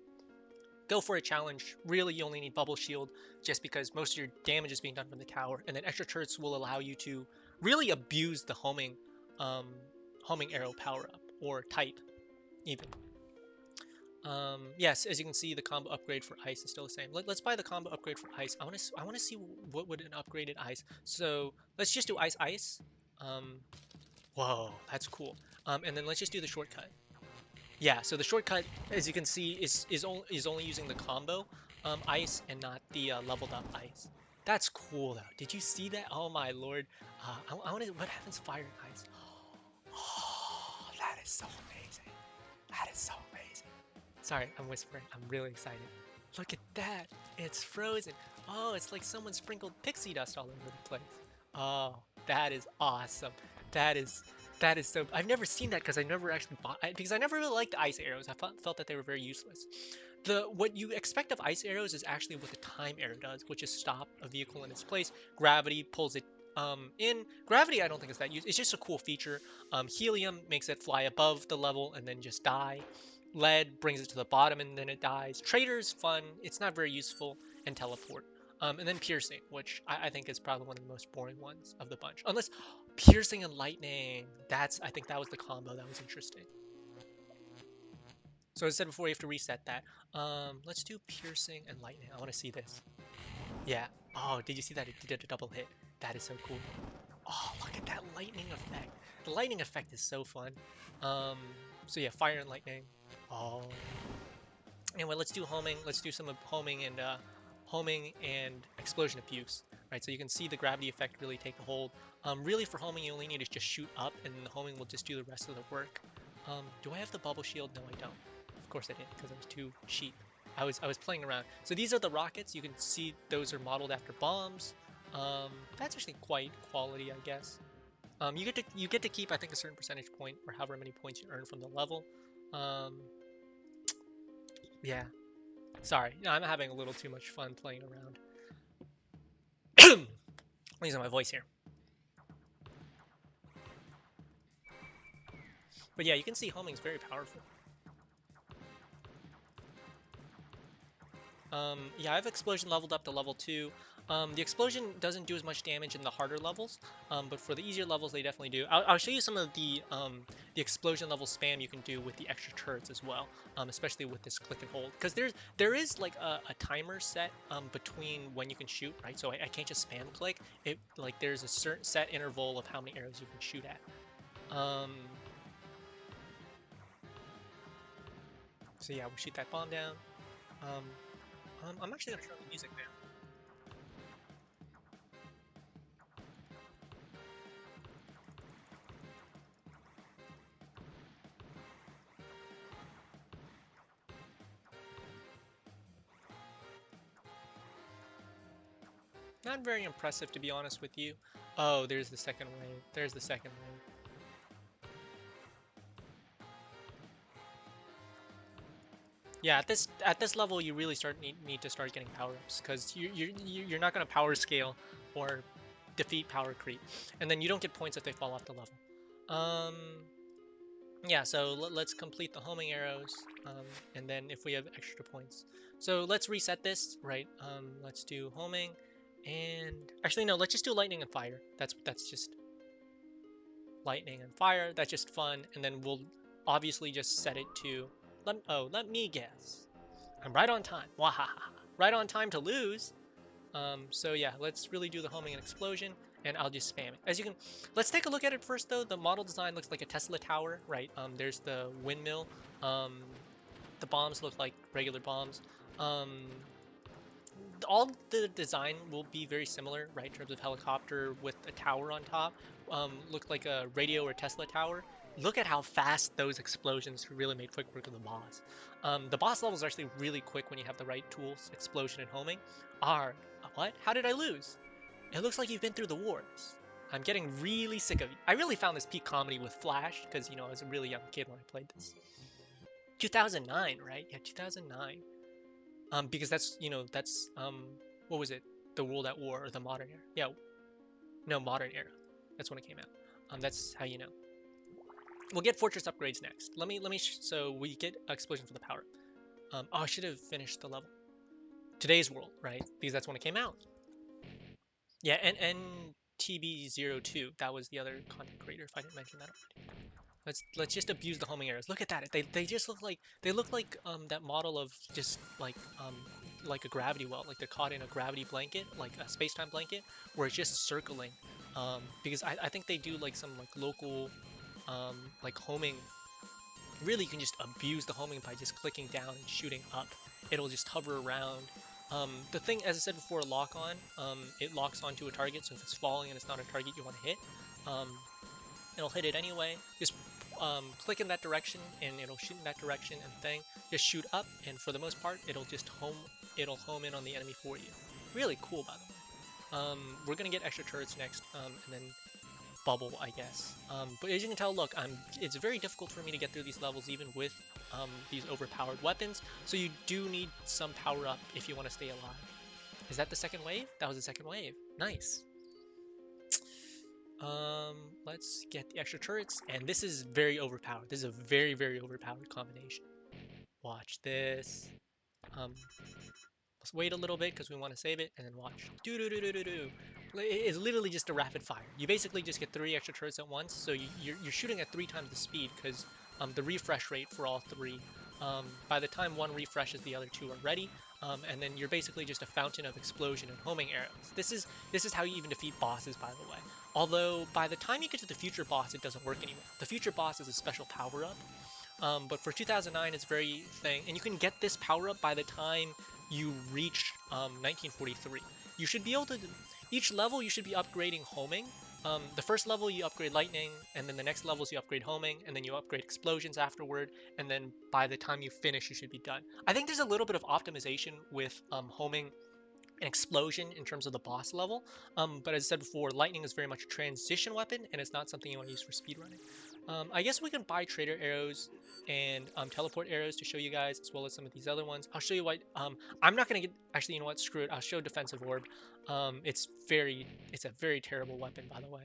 go for a challenge, really you only need Bubble Shield, just because most of your damage is being done from the tower, and then extra turrets will allow you to really abuse the homing arrow power-up or type even. Yes, as you can see, the combo upgrade for ice is still the same. Let's buy the combo upgrade for ice. I want to see what would an upgraded ice. So let's just do ice. Whoa, that's cool. And then let's just do the shortcut. Yeah, so the shortcut, as you can see, is only using the combo ice and not the leveled up ice. That's cool though. Did you see that? Oh my lord. I want to. What happens fire and ice? Oh, that is so amazing. That is so amazing. Sorry, I'm whispering. I'm really excited. Look at that. It's frozen. Oh, it's like someone sprinkled pixie dust all over the place. Oh, that is awesome. That is so. I've never seen that because I never actually bought because I never really liked the ice arrows. I felt that they were very useless. what you expect of ice arrows is actually what the time arrow does, which is stop a vehicle in its place. Gravity pulls it in. Gravity I don't think is that used. It's just a cool feature. Helium makes it fly above the level and then just die. Lead brings it to the bottom and then it dies. Trader's fun. It's not very useful. And teleport. And then piercing, which I think is probably one of the most boring ones of the bunch. Unless piercing and lightning. I think that was the combo that was interesting. So as I said before, you have to reset that. Let's do piercing and lightning. I want to see this. Yeah. Oh, did you see that? It did a double hit. That is so cool. Oh, look at that lightning effect. The lightning effect is so fun. So yeah, fire and lightning. Oh. Anyway, let's do homing. Let's do some homing and explosion abuse. Right, so you can see the gravity effect really take a hold. Really for homing, you only need to just shoot up, and the homing will just do the rest of the work. Do I have the bubble shield? No, I don't. Of course I didn't, because I was too cheap. I was playing around. So these are the rockets. You can see those are modeled after bombs. That's actually quite quality, I guess. You get to keep, I think, a certain percentage point, or however many points you earn from the level. Yeah. Sorry, I'm having a little too much fun playing around. Losing my voice here. But yeah, you can see homing is very powerful. Yeah, I have explosion leveled up to level 2. The explosion doesn't do as much damage in the harder levels, but for the easier levels, they definitely do. I'll show you some of the explosion level spam you can do with the extra turrets as well, especially with this click and hold. Because there is like a timer set between when you can shoot, right? So I can't just spam click. Like there's a certain set interval of how many arrows you can shoot at. So yeah, we'll shoot that bomb down. I'm actually gonna turn the music down. Not very impressive, to be honest with you. Oh, there's the second wave. There's the second wave. Yeah, at this level, you really need to start getting power ups because you're not gonna power scale or defeat power creep, and then you don't get points if they fall off the level. Yeah, so let's complete the homing arrows, and then if we have extra points. So let's reset this, right? Let's do homing, and actually no, let's just do lightning and fire. That's just lightning and fire. That's just fun, and then we'll obviously just set it to. Let me guess. I'm right on time. Wahaha! Right on time to lose. So yeah, let's really do the homing and explosion, and I'll just spam it. As you can, let's take a look at it first though. The model design looks like a Tesla tower, right? There's the windmill. The bombs look like regular bombs. All the design will be very similar, right? In terms of helicopter with a tower on top. Look like a radio or Tesla tower. Look at how fast those explosions really made quick work of the boss. The boss levels are actually really quick when you have the right tools. Explosion and homing are what? How did I lose? It looks like you've been through the wars. I'm getting really sick of you. I really found this peak comedy with Flash because, you know, I was a really young kid when I played this. 2009, right? Yeah, 2009. Because that's, you know, that's, what was it? The World at War or the Modern Era? Yeah, no, Modern Era. That's when it came out. That's how you know. We'll get fortress upgrades next. So we get explosion for the power. Oh, I should have finished the level. Today's world, right? Because that's when it came out. Yeah, and TB02, that was the other content creator, if I didn't mention that already. Let's just abuse the homing arrows. Look at that. They just look like that model of just like a gravity well, like they're caught in a gravity blanket, like a space-time blanket, where it's just circling. Because I think they do like some like local like homing. Really, you can just abuse the homing by just clicking down and shooting up. It'll just hover around. The thing, as I said before, lock on, it locks onto a target, so if it's falling and it's not a target you want to hit, it'll hit it anyway. Just click in that direction and it'll shoot in that direction and thing. Just shoot up, and for the most part, it'll home in on the enemy for you. Really cool, by the way. We're gonna get extra turrets next, and then bubble, I guess. But as you can tell, look, it's very difficult for me to get through these levels even with these overpowered weapons. So you do need some power up if you want to stay alive. Is that the second wave? That was the second wave. Nice. Let's get the extra turrets, and this is very overpowered. This is a very, very overpowered combination. Watch this. Let's wait a little bit because we want to save it, and then watch. Do. It's literally just a rapid fire. You basically just get 3 extra turrets at once, so you're shooting at 3 times the speed because the refresh rate for all 3. By the time 1 refreshes, the other 2 are ready, and then you're basically just a fountain of explosion and homing arrows. This is how you even defeat bosses, by the way. Although by the time you get to the future boss, it doesn't work anymore. The future boss is a special power up. But for 2009, it's very thing, and you can get this power up by the time you reach 1943. You should be able to, each level you should be upgrading homing. The first level you upgrade lightning, and then the next levels you upgrade homing, and then you upgrade explosions afterward, and then by the time you finish, you should be done. I think there's a little bit of optimization with homing and explosion in terms of the boss level, but as I said before, lightning is very much a transition weapon, and it's not something you want to use for speedrunning. I guess we can buy trader arrows and teleport arrows to show you guys, as well as some of these other ones. I'll show you what, I'm not going to get, actually, you know what, screw it, I'll show defensive orb. It's a very terrible weapon, by the way.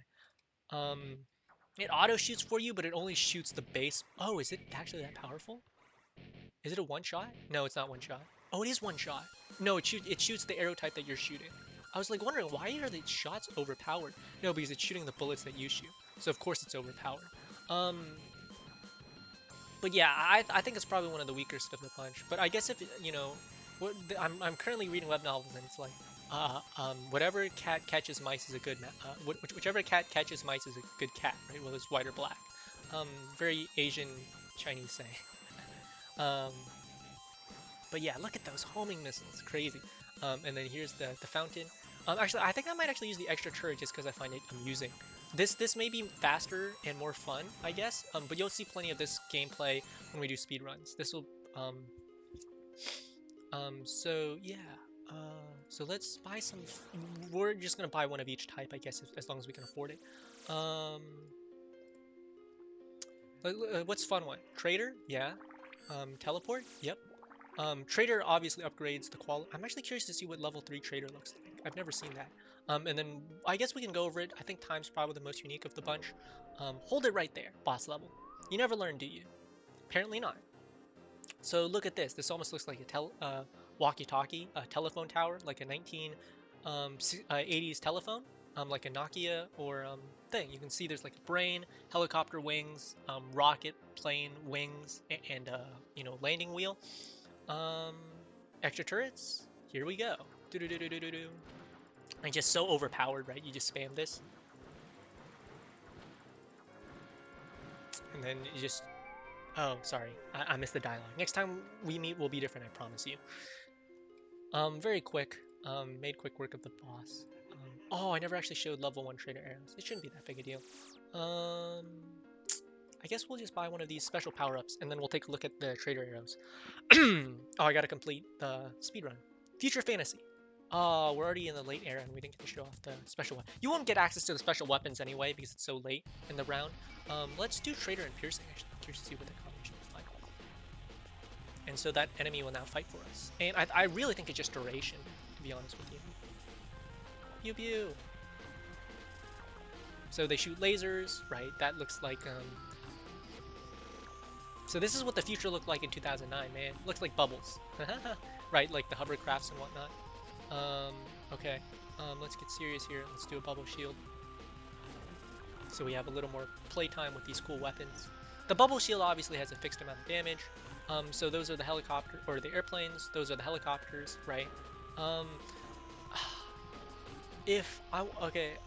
It auto shoots for you, but it only shoots the base. Oh, is it actually that powerful? Is it a one shot? No, it's not one shot. Oh, it is one shot. No, it shoots the arrow type that you're shooting. I was like wondering, why are the shots overpowered? No, because it's shooting the bullets that you shoot. So of course it's overpowered. But yeah, I think it's probably one of the weakest of the bunch. But I guess if, you know, I'm currently reading web novels, and it's like, whatever cat catches mice is a good, whichever cat catches mice is a good cat, right? Whether it's white or black. Very Asian Chinese saying. But yeah, look at those homing missiles, crazy. And then here's the fountain. Actually, I think I might actually use the extra turret just because I find it amusing. This may be faster and more fun, I guess, but you'll see plenty of this gameplay when we do speedruns. This will, so yeah, so let's buy some, we're just gonna buy one of each type, I guess, as long as we can afford it. What's fun one? Trader? Yeah. Teleport? Yep. Trader obviously upgrades the quality. I'm actually curious to see what level 3 Trader looks like. I've never seen that. And then I guess we can go over it. I think Time's probably the most unique of the bunch. Hold it right there, boss level. You never learn, do you? Apparently not. So look at this. This almost looks like a walkie-talkie, a telephone tower, like a 1980s telephone, like a Nokia or thing. You can see there's like a brain, helicopter wings, rocket plane wings, and you know, landing wheel. Extra turrets. Here we go. Do. And just so overpowered, right? You just spam this, and then you just. Oh, sorry, I missed the dialogue. Next time we meet will be different, I promise you. Very quick. Made quick work of the boss. Oh, I never actually showed level 1 trader arrows. It shouldn't be that big a deal. I guess we'll just buy one of these special power-ups, and then we'll take a look at the trader arrows. Oh, I gotta complete the speedrun. Future fantasy. Oh, we're already in the late era, and we didn't get to show off the special one. You won't get access to the special weapons anyway, because it's so late in the round. Let's do trader and piercing, actually. I'm curious to see what the combination looks like. And so that enemy will now fight for us. And I really think it's just duration, to be honest with you. Pew pew. So they shoot lasers, right? That looks like, so this is what the future looked like in 2009, man. Looks like bubbles. Right, like the hovercrafts and whatnot. Okay. Let's get serious here. Let's do a bubble shield. So we have a little more playtime with these cool weapons. The bubble shield obviously has a fixed amount of damage. So those are the helicopter, or the airplanes. Those are the helicopters, right? Okay.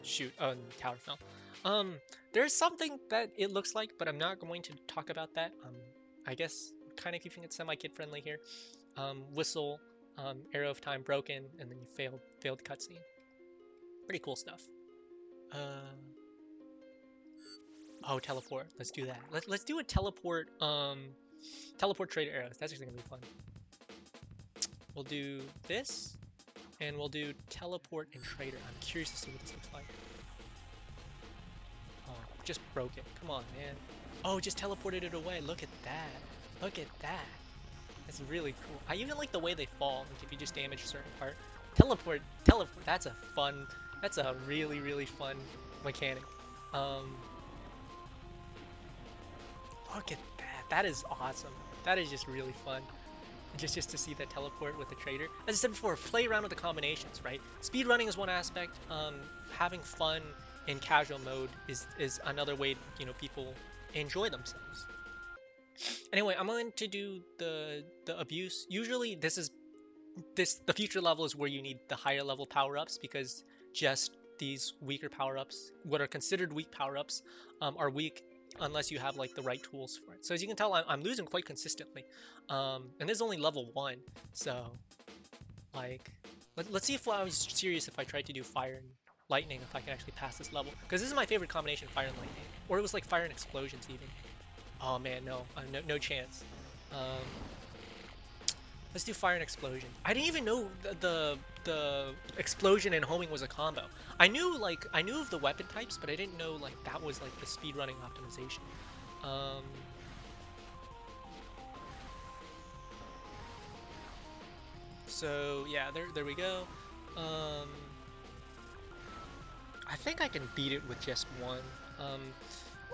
Shoot. Oh, and the tower fell. There's something that it looks like, but I'm not going to talk about that. I guess kind of keeping it semi-kid friendly here. Whistle, arrow of time broken, and then you failed cutscene. Pretty cool stuff. Oh, teleport. Let's do that. Let's do a teleport. Teleport trader arrows. That's actually gonna be fun. We'll do this, and we'll do teleport and trader. I'm curious to see what this looks like. just broke it. Come on, man. Oh, just teleported it away. Look at that. Look at that. That's really cool. I even like the way they fall. Like if you just damage a certain part. Teleport. That's a fun. That's a really, really fun mechanic. Look at that. That is awesome. That is just really fun. Just to see that teleport with the trader. As I said before, play around with the combinations, right? Speedrunning is one aspect. Having fun in casual mode is another way, you know, people enjoy themselves. Anyway, I'm going to do the abuse. Usually the future level is where you need the higher level power-ups, because just these weaker power-ups, what are considered weak power-ups, are weak unless you have like the right tools for it. So as you can tell, I'm losing quite consistently, and this is only level 1, so like let's see if I was serious if I tried to do fire and lightning, if I can actually pass this level, because this is my favorite combination, fire and lightning, or it was like fire and explosions even. Oh man, no, no chance. Let's do fire and explosion. I didn't even know the explosion and homing was a combo. I knew of the weapon types, but I didn't know like that was like the speedrunning optimization. So yeah, there we go. I think I can beat it with just one.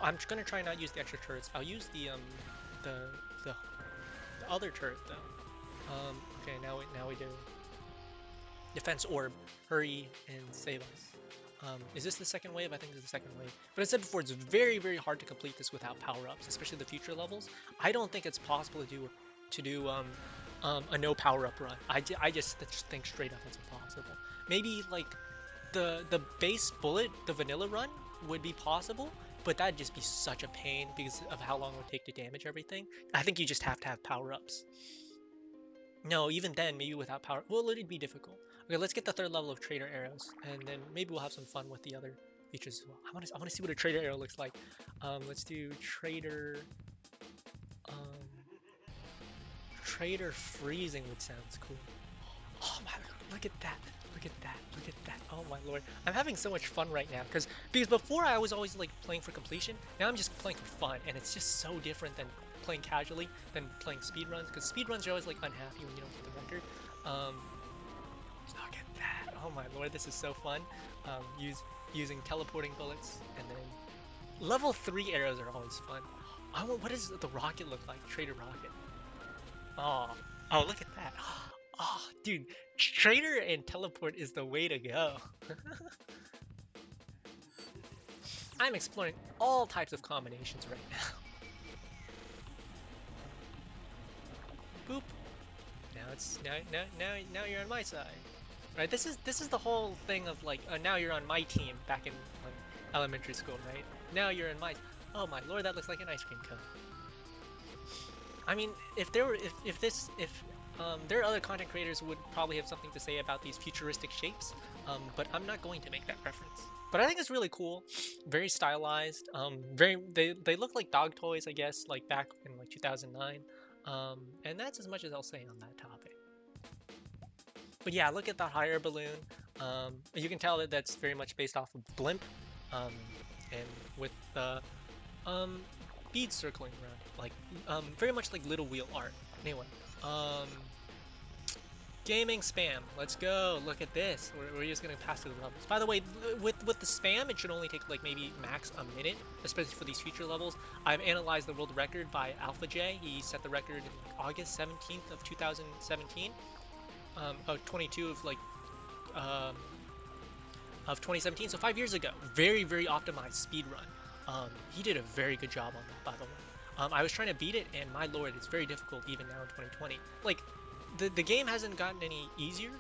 I'm just gonna try not use the extra turrets. I'll use the other turret though. Okay, now we do defense orb. Hurry and save us. Is this the second wave? I think this is the second wave. But as I said before, it's very, very hard to complete this without power-ups, especially the future levels. I don't think it's possible to do a no power-up run. I just think straight up it's impossible. Maybe like the base bullet, the vanilla run would be possible, but that'd just be such a pain because of how long it would take to damage everything. I think you just have to have power-ups. No, even then, maybe without power, well, it'd be difficult. Okay, let's get the 3rd level of trader arrows, and then maybe we'll have some fun with the other features as well. I want to see what a trader arrow looks like. Let's do trader. Trader freezing would sound cool. Oh my! Look at that! Look at that! Look at that! Oh my lord! I'm having so much fun right now because before I was always like playing for completion. Now I'm just playing for fun, and it's just so different than playing casually than playing speedruns, because speedruns are always like unhappy when you don't get the record. Look at that! Oh my lord, this is so fun. Using teleporting bullets, and then level 3 arrows are always fun. What does the rocket look like? Trader rocket. Oh, look at that! Oh, dude, trader and teleport is the way to go. I'm exploring all types of combinations right now. Boop. Now you're on my side. Right? This is the whole thing of like, now you're on my team back in elementary school, right? Now you're in my. Oh my lord, that looks like an ice cream cone. I mean, if there are other content creators who would probably have something to say about these futuristic shapes, but I'm not going to make that reference. But I think it's really cool, very stylized. They look like dog toys, I guess, like back in like 2009. And that's as much as I'll say on that topic. But yeah, look at that higher balloon. You can tell that that's very much based off of Blimp, and with the beads circling around, like very much like Little Wheel art. Anyway, gaming spam. Let's go. Look at this. We're just gonna pass through the levels. By the way, with the spam, it should only take like maybe max a minute, especially for these future levels. I've analyzed the world record by Alpha J. He set the record in like August 17th of 2017. 22 of like of 2017, so 5 years ago. Very, very optimized speed run. He did a very good job on that, by the way. I was trying to beat it, and my lord, it's very difficult even now in 2020. Like, the game hasn't gotten any easier.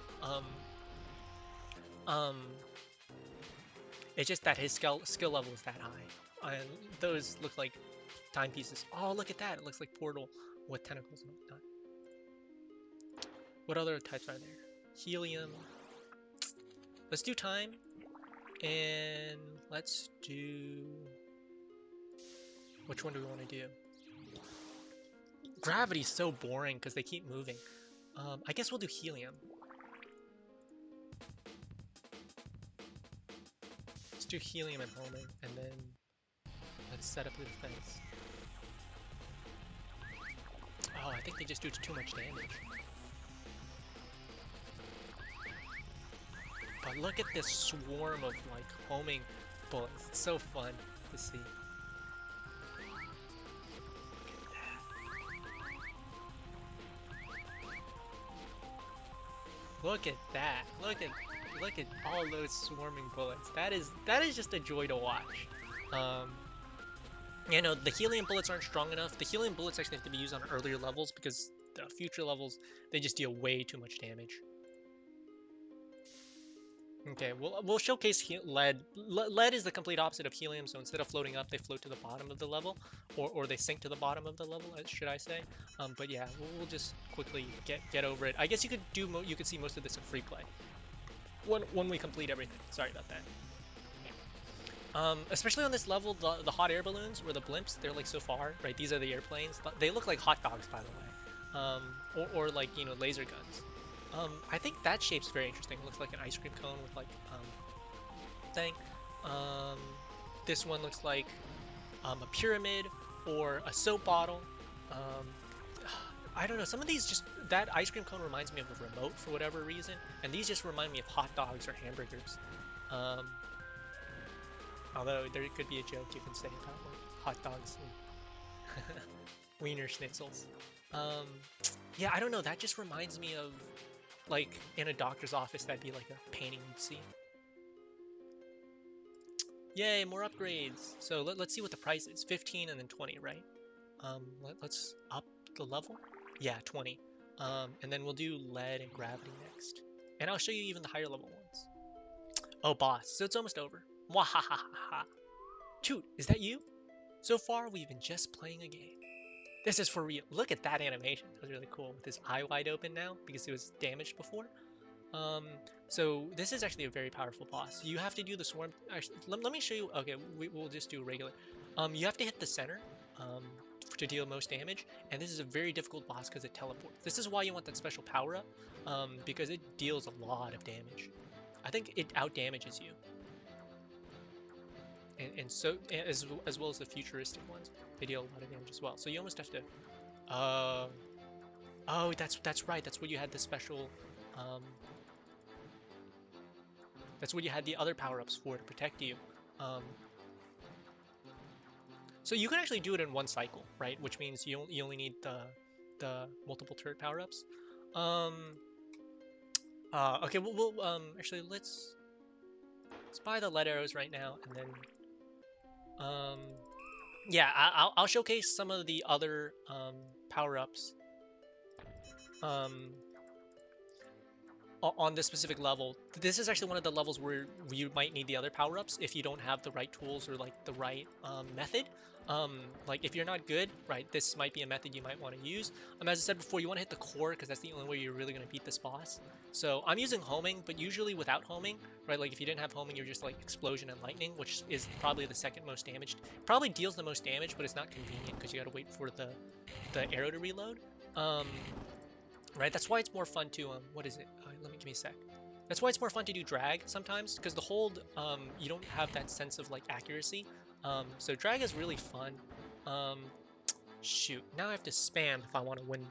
It's just that his skill level is that high. And those look like timepieces. Oh, look at that! It looks like Portal with tentacles and whatnot. What other types are there? Helium. Let's do time. And let's do... Which one do we want to do? Gravity's so boring because they keep moving. I guess we'll do helium. Let's do helium and homing, and then set up the defense. Oh, I think they just do too much damage. But look at this swarm of like homing bullets. It's so fun to see. Look at that. Look at all those swarming bullets. That is just a joy to watch. You know, the helium bullets aren't strong enough. The helium bullets actually have to be used on earlier levels because the future levels, they just deal way too much damage. Okay, we'll showcase lead. Lead is the complete opposite of helium, so instead of floating up, they float to the bottom of the level, or they sink to the bottom of the level, should I say? But yeah, we'll just quickly get over it. I guess you could you could see most of this in free play when we complete everything. Sorry about that. Especially on this level, the hot air balloons or the blimps, they're like so far, right? These are the airplanes. They look like hot dogs, by the way, or like, you know, laser guns. I think that shape's very interesting. It looks like an ice cream cone with like thing. This one looks like a pyramid or a soap bottle. I don't know. Some of these just, that ice cream cone reminds me of a remote for whatever reason, and these just remind me of hot dogs or hamburgers. Although there could be a joke you can say about like, hot dogs and wiener schnitzels. Yeah, I don't know. That just reminds me of like in a doctor's office. That'd be like a painting you'd see. Yay, more upgrades. So let's see what the price is. 15 and then 20, right? Let's up the level. Yeah, 20. And then we'll do lead and gravity next. And I'll show you even the higher level ones. Oh, boss. So it's almost over. Wahahaha. Toot, is that you? So far, we've been just playing a game. This is for real. Look at that animation. That was really cool. With his eye wide open now because it was damaged before. So this is actually a very powerful boss. You have to do the swarm. Actually, let me show you. Okay, we'll just do regular. You have to hit the center to deal most damage, and this is a very difficult boss because it teleports. This is why you want that special power up, because it deals a lot of damage. I think it out damages you. And so as well as the futuristic ones, they deal a lot of damage as well. So you almost have to. Oh, that's right. That's what you had the special. That's what you had the other power-ups for to protect you. So you can actually do it in one cycle, right? Which means you only need the multiple turret power-ups. Okay, we'll actually let's buy the lead arrows right now, and then yeah, I'll showcase some of the other power-ups on this specific level. This is actually one of the levels where you might need the other power-ups if you don't have the right tools or like the right method. Like if you're not good, right, this might be a method you might want to use. As I said before, you want to hit the core because that's the only way you're really going to beat this boss. So I'm using homing, but usually without homing, right, like if you didn't have homing, you're just like explosion and lightning, which is probably the second most damaged. Probably deals the most damage, but it's not convenient because you got to wait for the arrow to reload. Right, that's why it's more fun to what is it? Give me a sec. That's why it's more fun to do drag sometimes, because the hold, you don't have that sense of like accuracy. So drag is really fun. Shoot, now I have to spam if I want to win.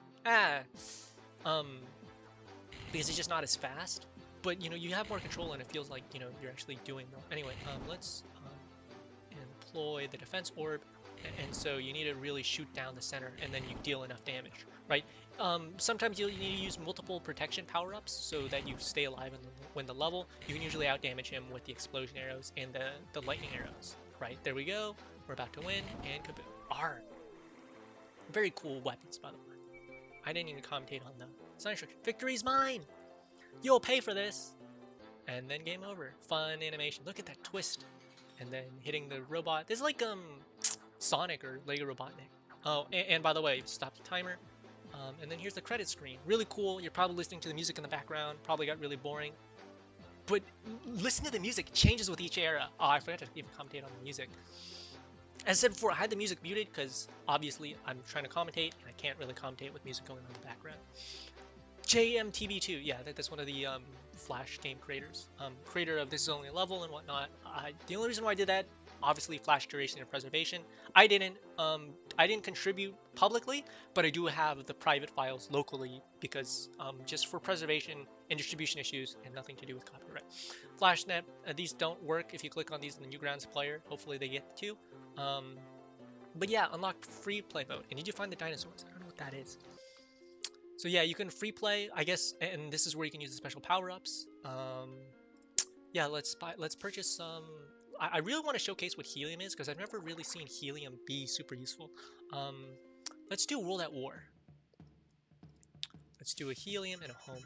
Because it's just not as fast. But you know, you have more control and it feels like, you know, you're actually doing them. Anyway, let's employ the defense orb. And so you need to really shoot down the center, and then you deal enough damage, right? Sometimes you need to use multiple protection power-ups so that you stay alive and win the level. You can usually out-damage him with the explosion arrows and the lightning arrows, right? There we go. We're about to win, and kaboom. R. Very cool weapons, by the way. I didn't even commentate on the sign instruction. Victory's mine! You'll pay for this! And then game over. Fun animation. Look at that twist. And then hitting the robot. This is like, Sonic or Lego Robotnik. Oh, and by the way, stop the timer. And then here's the credit screen. Really cool. You're probably listening to the music in the background. Probably got really boring. But listen to the music. It changes with each era. Oh, I forgot to even commentate on the music. As I said before, I had the music muted because obviously I'm trying to commentate and I can't really commentate with music going on in the background. JMTV2. Yeah, that's one of the Flash game creators, creator of This Is Only a Level and whatnot. The only reason why I did that, obviously, Flash duration and preservation. I didn't contribute publicly, but I do have the private files locally because just for preservation and distribution issues and nothing to do with copyright. FlashNet, these don't work if you click on these in the Newgrounds player. Hopefully they get to. But yeah, unlock free play mode. And did you find the dinosaurs? I don't know what that is. So yeah, you can free play, I guess, and this is where you can use the special power-ups. Yeah, let's purchase some. I really want to showcase what helium is because I've never really seen helium be super useful. Let's do World at War. Let's do a helium and a homing.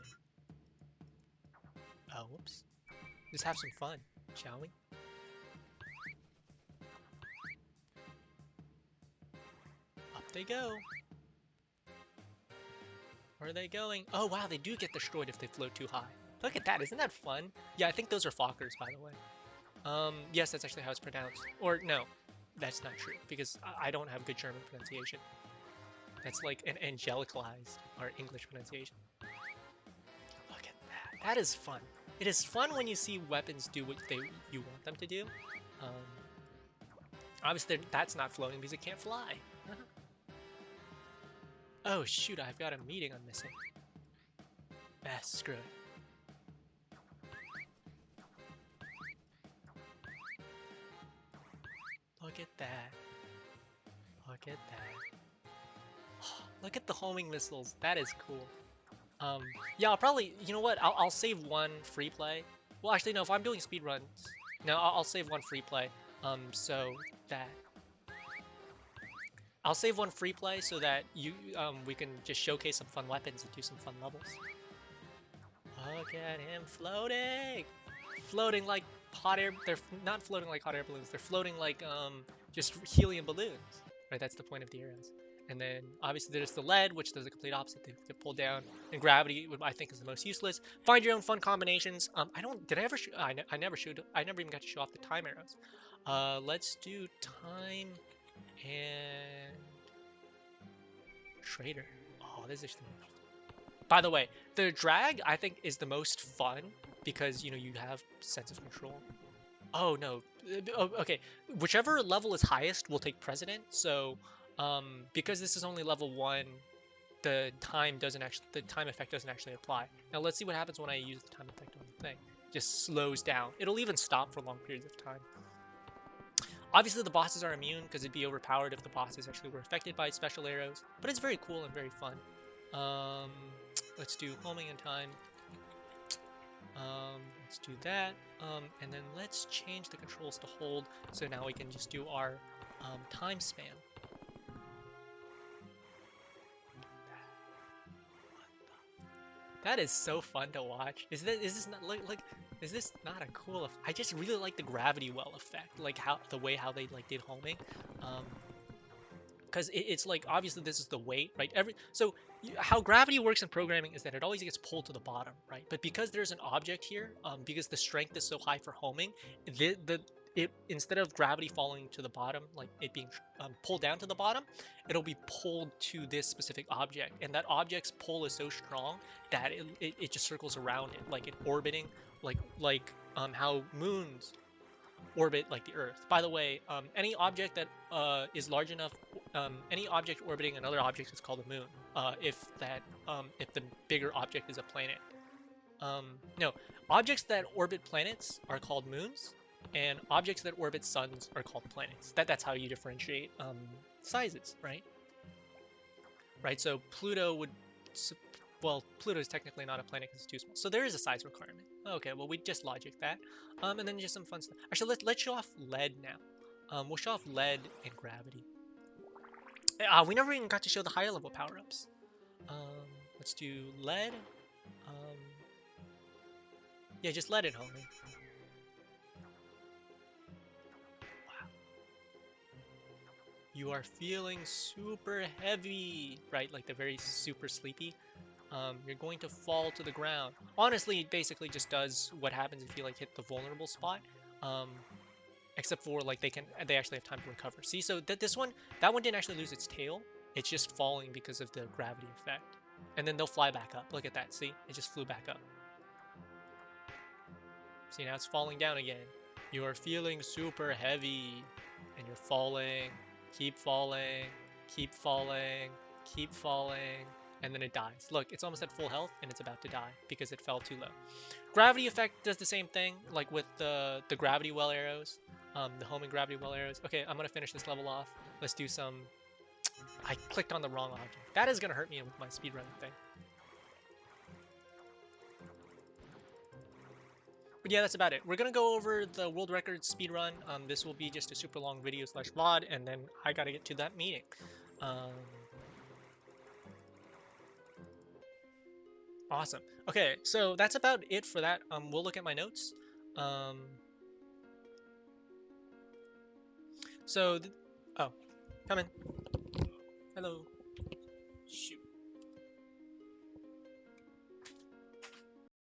Oh, whoops. Just have some fun, shall we? Up they go. Where are they going? Oh wow, they do get destroyed if they float too high. Look at that, isn't that fun? Yeah, I think those are Fokkers, by the way. Yes, that's actually how it's pronounced. Or no, that's not true, because I don't have good German pronunciation. That's like an angelicalized or English pronunciation. Look at that. That is fun. It is fun when you see weapons do what you want them to do. Obviously, that's not floating because it can't fly. Oh shoot, I've got a meeting I'm missing. Screw it. Look at that. Look at that. Oh, look at the homing missiles. That is cool. Yeah, I'll probably, you know what? I'll save one free play. Well, actually, no, if I'm doing speedruns, no, I'll save one free play. So that I'll save one free play so that we can just showcase some fun weapons and do some fun levels. Look at him floating! Floating like hot air. They're not floating like hot air balloons. They're floating like just helium balloons. Right, that's the point of the arrows. And then obviously there's the lead, which does the complete opposite. They pull down, and gravity, I think, is the most useless. Find your own fun combinations. Did I ever shoot? I never showed. I never even got to show off the time arrows. Let's do time and Trader. Oh, this is. By the way, the drag I think is the most fun because you have sense of control. Oh no. Oh, okay. Whichever level is highest will take precedent. So. Because this is only level 1, the time effect doesn't actually apply. Now let's see what happens when I use the time effect on the thing. Just slows down. It'll even stop for long periods of time. Obviously the bosses are immune because it'd be overpowered if the bosses actually were affected by special arrows, but it's very cool and very fun. Let's do homing in time. Let's do that. And then let's change the controls to hold, so now we can just do our time span. That is so fun to watch. Is this not like is this not a cool? I just really like the gravity well effect, like how they like did homing, because it's like obviously this is the weight, right? How gravity works in programming is that it always gets pulled to the bottom, right? But because there's an object here, because the strength is so high for homing, instead of gravity falling to the bottom, like it being pulled down to the bottom, it'll be pulled to this specific object, and that object's pull is so strong that it just circles around it, like it orbiting, like how moons orbit like the Earth. By the way, any object that is large enough, any object orbiting another object is called a moon. If the bigger object is a planet. No, objects that orbit planets are called moons. And objects that orbit suns are called planets. That's how you differentiate sizes, right? Right. So Pluto would, well, Pluto is technically not a planet because it's too small. So there is a size requirement. Okay, well we just logic that, and then just some fun stuff. Actually, let's show off lead now. We'll show off lead and gravity. We never even got to show the higher level power-ups. Let's do lead. Yeah, just lead and homing. You are feeling super heavy, right? Like they're very super sleepy. You're going to fall to the ground. Honestly, it basically just does what happens if you like hit the vulnerable spot. Except for like they actually have time to recover. See, so that one didn't actually lose its tail. It's just falling because of the gravity effect. And then they'll fly back up. Look at that. See, it just flew back up. See, now it's falling down again. You are feeling super heavy, and you're falling, keep falling, keep falling, keep falling, and then it dies. Look, it's almost at full health, and it's about to die because it fell too low. Gravity effect does the same thing, like with the gravity well arrows, the homing gravity well arrows. Okay, I'm gonna finish this level off. Let's do some. I clicked on the wrong object. That is gonna hurt me with my speedrunning thing. But yeah, that's about it. We're gonna go over the world record speedrun. This will be just a super long video slash VOD, and then I gotta get to that meeting. Awesome. Okay, so that's about it for that. We'll look at my notes. So, oh, come in. Hello. Shoot.